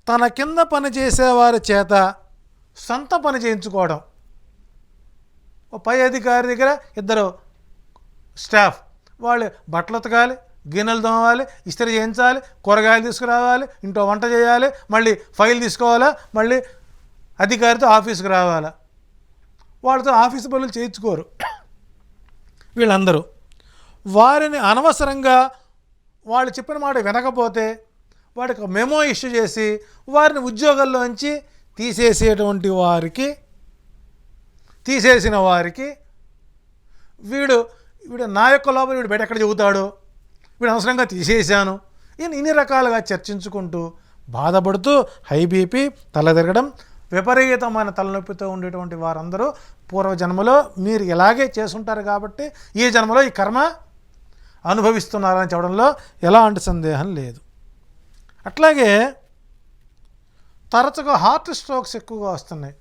తన కింద పని చేసేవారి చేత సొంత పని చేయించుకోవడం. పై అధికారి దగ్గర ఇద్దరు స్టాఫ్, వాళ్ళు బట్టలు ఉతకాలి, గిన్నెలు తోమాలి, ఇస్త్రీ చేయించాలి, కూరగాయలు తీసుకురావాలి, ఇంట్లో వంట చేయాలి, మళ్ళీ ఫైల్ తీసుకోవాలా, మళ్ళీ అధికారితో ఆఫీస్కి రావాలా. వాళ్ళతో ఆఫీసు పనులు చేయించుకోరు వీళ్ళందరూ. వారిని అనవసరంగా వాళ్ళు చెప్పిన మాట వినకపోతే వాడికి మెమో ఇష్యూ చేసి వారిని ఉద్యోగాల్లోంచి తీసేసిన వారికి వీడు నా యొక్క లోపల వీడు బయట ఎక్కడ చెబుతాడు, వీడు అనవసరంగా తీసేశాను, ఇన్ని రకాలుగా చర్చించుకుంటూ బాధపడుతూ హై బీపీ, తల తిరగడం, విపరీతమైన తలనొప్పితో ఉండేటువంటి వారందరూ పూర్వజన్మలో మీరు ఇలాగే చేసుంటారు కాబట్టి ఈ జన్మలో ఈ కర్మ అనుభవిస్తున్నారని చెప్పడంలో ఎలాంటి సందేహం లేదు. అట్లాగే తరచుగా హార్ట్ స్ట్రోక్స్ ఎక్కువగా వస్తున్నాయి,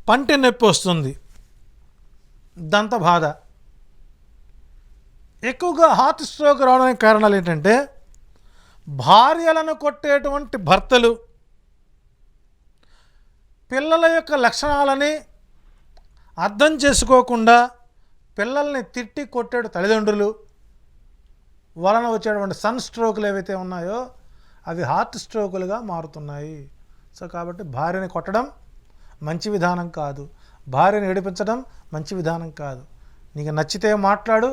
పంటి నొప్పి వస్తుంది, దంత బాధ. ఎక్కువగా హార్ట్ స్ట్రోక్ రావడానికి కారణాలు ఏంటంటే భార్యలను కొట్టేటువంటి భర్తలు, పిల్లల యొక్క లక్షణాలని అర్థం చేసుకోకుండా పిల్లల్ని తిట్టి కొట్టాడు తల్లిదండ్రులు వలన వచ్చేటువంటి సన్ స్ట్రోకులు ఏవైతే ఉన్నాయో అవి హార్ట్ స్ట్రోకులుగా మారుతున్నాయి. సో కాబట్టి భార్యని కొట్టడం మంచి విధానం కాదు, భార్యని ఏడిపించడం మంచి విధానం కాదు. నీకు నచ్చితే మాట్లాడు,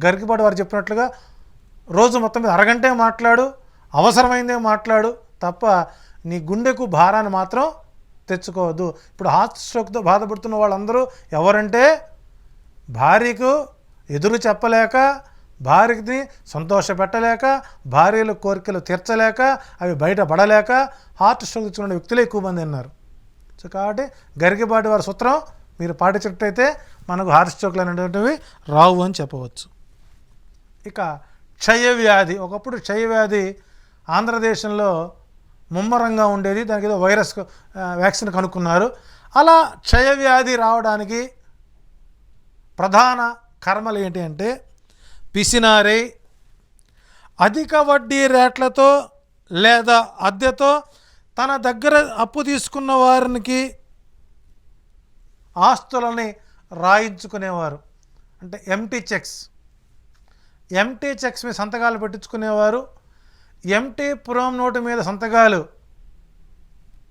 గరికిపాటి వారు చెప్పినట్లుగా రోజు మొత్తం మీద అరగంటే మాట్లాడు, అవసరమైందే మాట్లాడు తప్ప నీ గుండెకు భారాన్ని మాత్రం తెచ్చుకోవద్దు. ఇప్పుడు హార్ట్ స్ట్రోక్తో బాధపడుతున్న వాళ్ళందరూ ఎవరంటే భార్యకు ఎదురు చెప్పలేక, భార్యని సంతోషపెట్టలేక, భార్యల కోరికలు తీర్చలేక, అవి బయటపడలేక హార్ట్ స్ట్రోక్ తెచ్చుకున్న వ్యక్తులు ఎక్కువ మంది ఉన్నారు. సో కాబట్టి గరికిపాటి వారి సూత్రం మీరు పాటించినట్టయితే మనకు హార్ట్ స్ట్రోక్లు అనేటువంటివి రావు అని చెప్పవచ్చు. ఇక క్షయవ్యాధి, ఒకప్పుడు క్షయవ్యాధి ఆంధ్రదేశంలో ముమ్మరంగా ఉండేది, దానికి ఏదో వైరస్ వ్యాక్సిన్ కనుక్కున్నారు. అలా క్షయవ్యాధి రావడానికి ప్రధాన కర్మలు ఏంటి అంటే పిసినారి, అధిక వడ్డీ రేట్లతో లేదా అద్దెతో తన దగ్గర అప్పు తీసుకున్న వారికి ఆస్తులని రాయించుకునేవారు, అంటే ఎంటీ చెక్స్ మీద సంతకాలు పెట్టించుకునేవారు. ఎంటీ పురం నోటు మీద సంతకాలు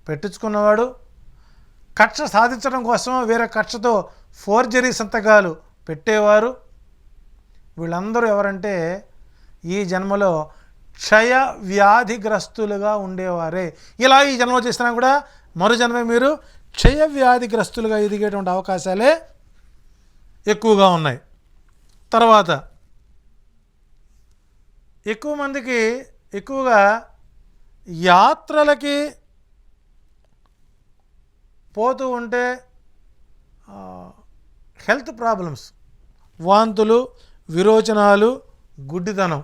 పెట్టించుకున్నవాడు కక్ష సాధించడం కోసం వేరే కక్షతో ఫోర్జరీ సంతకాలు పెట్టేవారు. వీళ్ళందరూ ఎవరంటే ఈ జన్మలో క్షయ వ్యాధిగ్రస్తులుగా ఉండేవారే. ఇలా ఈ జన్మ చేసినా కూడా మరు జన్మ మీరు క్షయ వ్యాధిగ్రస్తులుగా ఎదిగేటువంటి అవకాశాలే ఎక్కువగా ఉన్నాయి. తర్వాత ఎక్కువ మందికి ఎక్కువగా యాత్రలకి పోతూ ఉంటే హెల్త్ ప్రాబ్లమ్స్, వాంతులు, విరోచనాలు, గుడ్డితనం,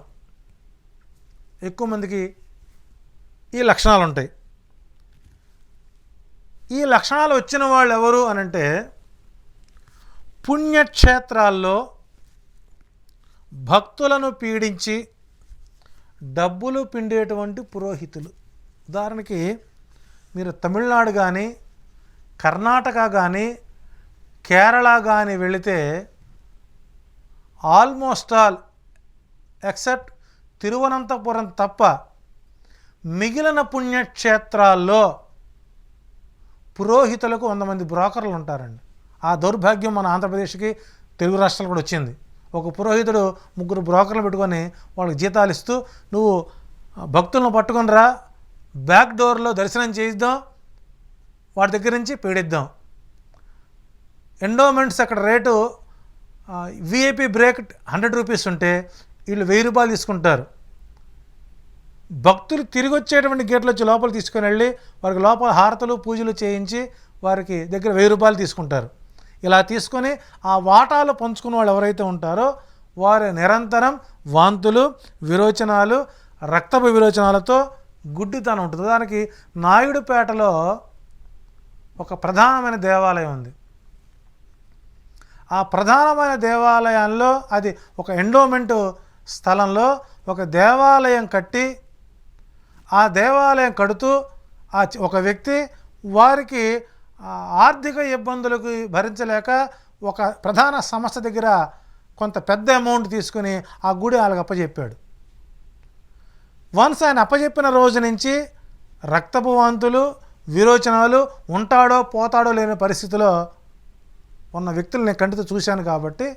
ఎక్కువ మందికి ఈ లక్షణాలు ఉంటాయి. ఈ లక్షణాలు వచ్చిన వాళ్ళు ఎవరు అనంటే పుణ్యక్షేత్రాల్లో భక్తులను పీడించి డబ్బులు పిండేటువంటి పురోహితులు. ఉదాహరణకి మీరు తమిళనాడు కానీ, కర్ణాటక కానీ, కేరళ కానీ వెళితే ఆల్మోస్ట్ ఆల్ ఎక్సెప్ట్ తిరువనంతపురం తప్ప మిగిలిన పుణ్యక్షేత్రాల్లో పురోహితులకు 100 మంది బ్రోకర్లు ఉంటారండి. ఆ దౌర్భాగ్యం మన ఆంధ్రప్రదేశ్కి, తెలుగు రాష్ట్రాలు కూడా వచ్చింది. ఒక పురోహితుడు 3 బ్రోకర్లు పెట్టుకొని వాళ్ళకి జీతాలు ఇస్తూ, నువ్వు భక్తులను పట్టుకొని రా, బ్యాక్ డోర్లో దర్శనం చేయిద్దాం, వాడి దగ్గర నుంచి పీడిద్దాం. ఎండోమెంట్స్ అక్కడ రేటు విఐపి బ్రేక్ 100 రూపీస్ ఉంటే వీళ్ళు 1000 రూపాయలు తీసుకుంటారు. భక్తులు తిరిగి వచ్చేటువంటి గేట్లు వచ్చి లోపల తీసుకొని వెళ్ళి వారికి లోపల హారతలు పూజలు చేయించి వారికి దగ్గర 1000 రూపాయలు తీసుకుంటారు. ఇలా తీసుకొని ఆ వాటాలు పంచుకున్న వాళ్ళు ఎవరైతే ఉంటారో వారు నిరంతరం వాంతులు, విరోచనాలు, రక్తపు విరోచనాలతో గుడ్డితనం ఉంటుంది. దానికి నాయుడుపేటలో ఒక ప్రధానమైన దేవాలయం ఉంది. ఆ ప్రధానమైన దేవాలయాల్లో అది ఒక ఎండోమెంటు స్థలంలో ఒక దేవాలయం కట్టి ఆ దేవాలయం కడుతూ ఒక వ్యక్తి వారికి ఆర్థిక ఇబ్బందులకు భరించలేక ఒక ప్రధాన సంస్థ దగ్గర కొంత పెద్ద అమౌంట్ తీసుకుని ఆ గుడి వాళ్ళకి అప్పచెప్పాడు. వన్స్ ఆయన అప్పచెప్పిన రోజు నుంచి రక్తపు వాంతులు, విరోచనాలు, ఉంటాడో పోతాడో లేని పరిస్థితిలో ఉన్న వ్యక్తులు నేను కంటితో చూశాను. కాబట్టి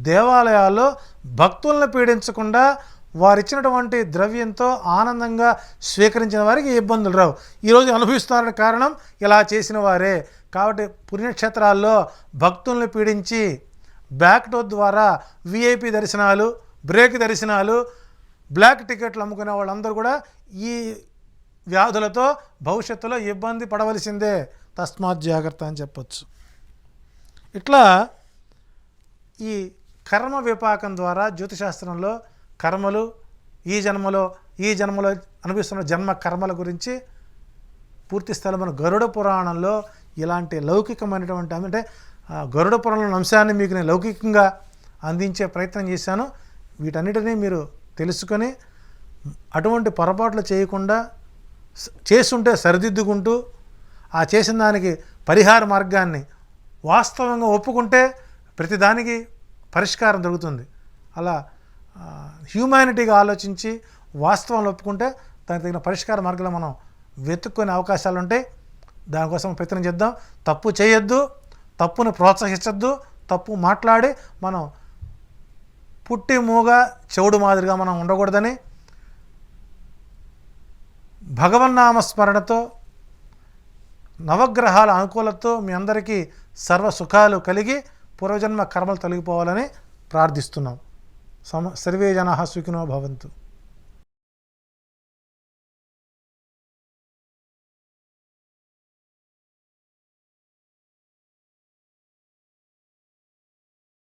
దేవాలయాల్లో భక్తులను పీడించకుండా వారిచ్చినటువంటి ద్రవ్యంతో ఆనందంగా స్వీకరించిన వారికి ఇబ్బందులు రావు. ఈరోజు అనుభవిస్తున్నారని కారణం ఇలా చేసిన వారే. కాబట్టి పుణ్యక్షేత్రాల్లో భక్తుల్ని పీడించి బ్యాక్ డోర్ ద్వారా విఐపి దర్శనాలు, బ్రేక్ దర్శనాలు, బ్లాక్ టికెట్లు అమ్ముకునే వాళ్ళందరూ కూడా ఈ వ్యాధులతో భవిష్యత్తులో ఇబ్బంది పడవలసిందే. తస్మాత్ జాగ్రత్త అని చెప్పచ్చు. ఇట్లా ఈ కర్మ విపాకం ద్వారా జ్యోతిశాస్త్రంలో కర్మలు, ఈ జన్మలో అనుభవిస్తున్న జన్మ కర్మల గురించి పూర్తి స్థలం మన గరుడ పురాణంలో ఇలాంటి లౌకికమైనటువంటి అంటే గరుడ పురాణంలోని అంశాన్ని మీకు నేను లౌకికంగా అందించే ప్రయత్నం చేశాను. వీటన్నిటినీ మీరు తెలుసుకొని అటువంటి పొరపాట్లు చేయకుండా చేస్తుంటే సరిదిద్దుకుంటూ ఆ చేసిన దానికి పరిహార మార్గాన్ని వాస్తవంగా ఒప్పుకుంటే ప్రతిదానికి పరిష్కారం దొరుకుతుంది. అలా హ్యూమానిటీగా ఆలోచించి వాస్తవాన్ని ఒప్పుకుంటే దానికి తగిన పరిష్కార మార్గాలు మనం వెతుక్కునే అవకాశాలు ఉంటాయి. దానికోసం ప్రయత్నం చేద్దాం. తప్పు చేయొద్దు, తప్పును ప్రోత్సహించద్దు, తప్పు మాట్లాడి మనం పుట్టి మూగ చెవుడు మాదిరిగా మనం ఉండకూడదని భగవన్నామస్మరణతో నవగ్రహాల అనుకూలతతో మీ అందరికీ సర్వ సుఖాలు కలిగి పూర్వజన్మ కర్మలు తొలగిపోవాలని ప్రార్థిస్తున్నాం. సర్వే జనాః సుఖినో భవంతు.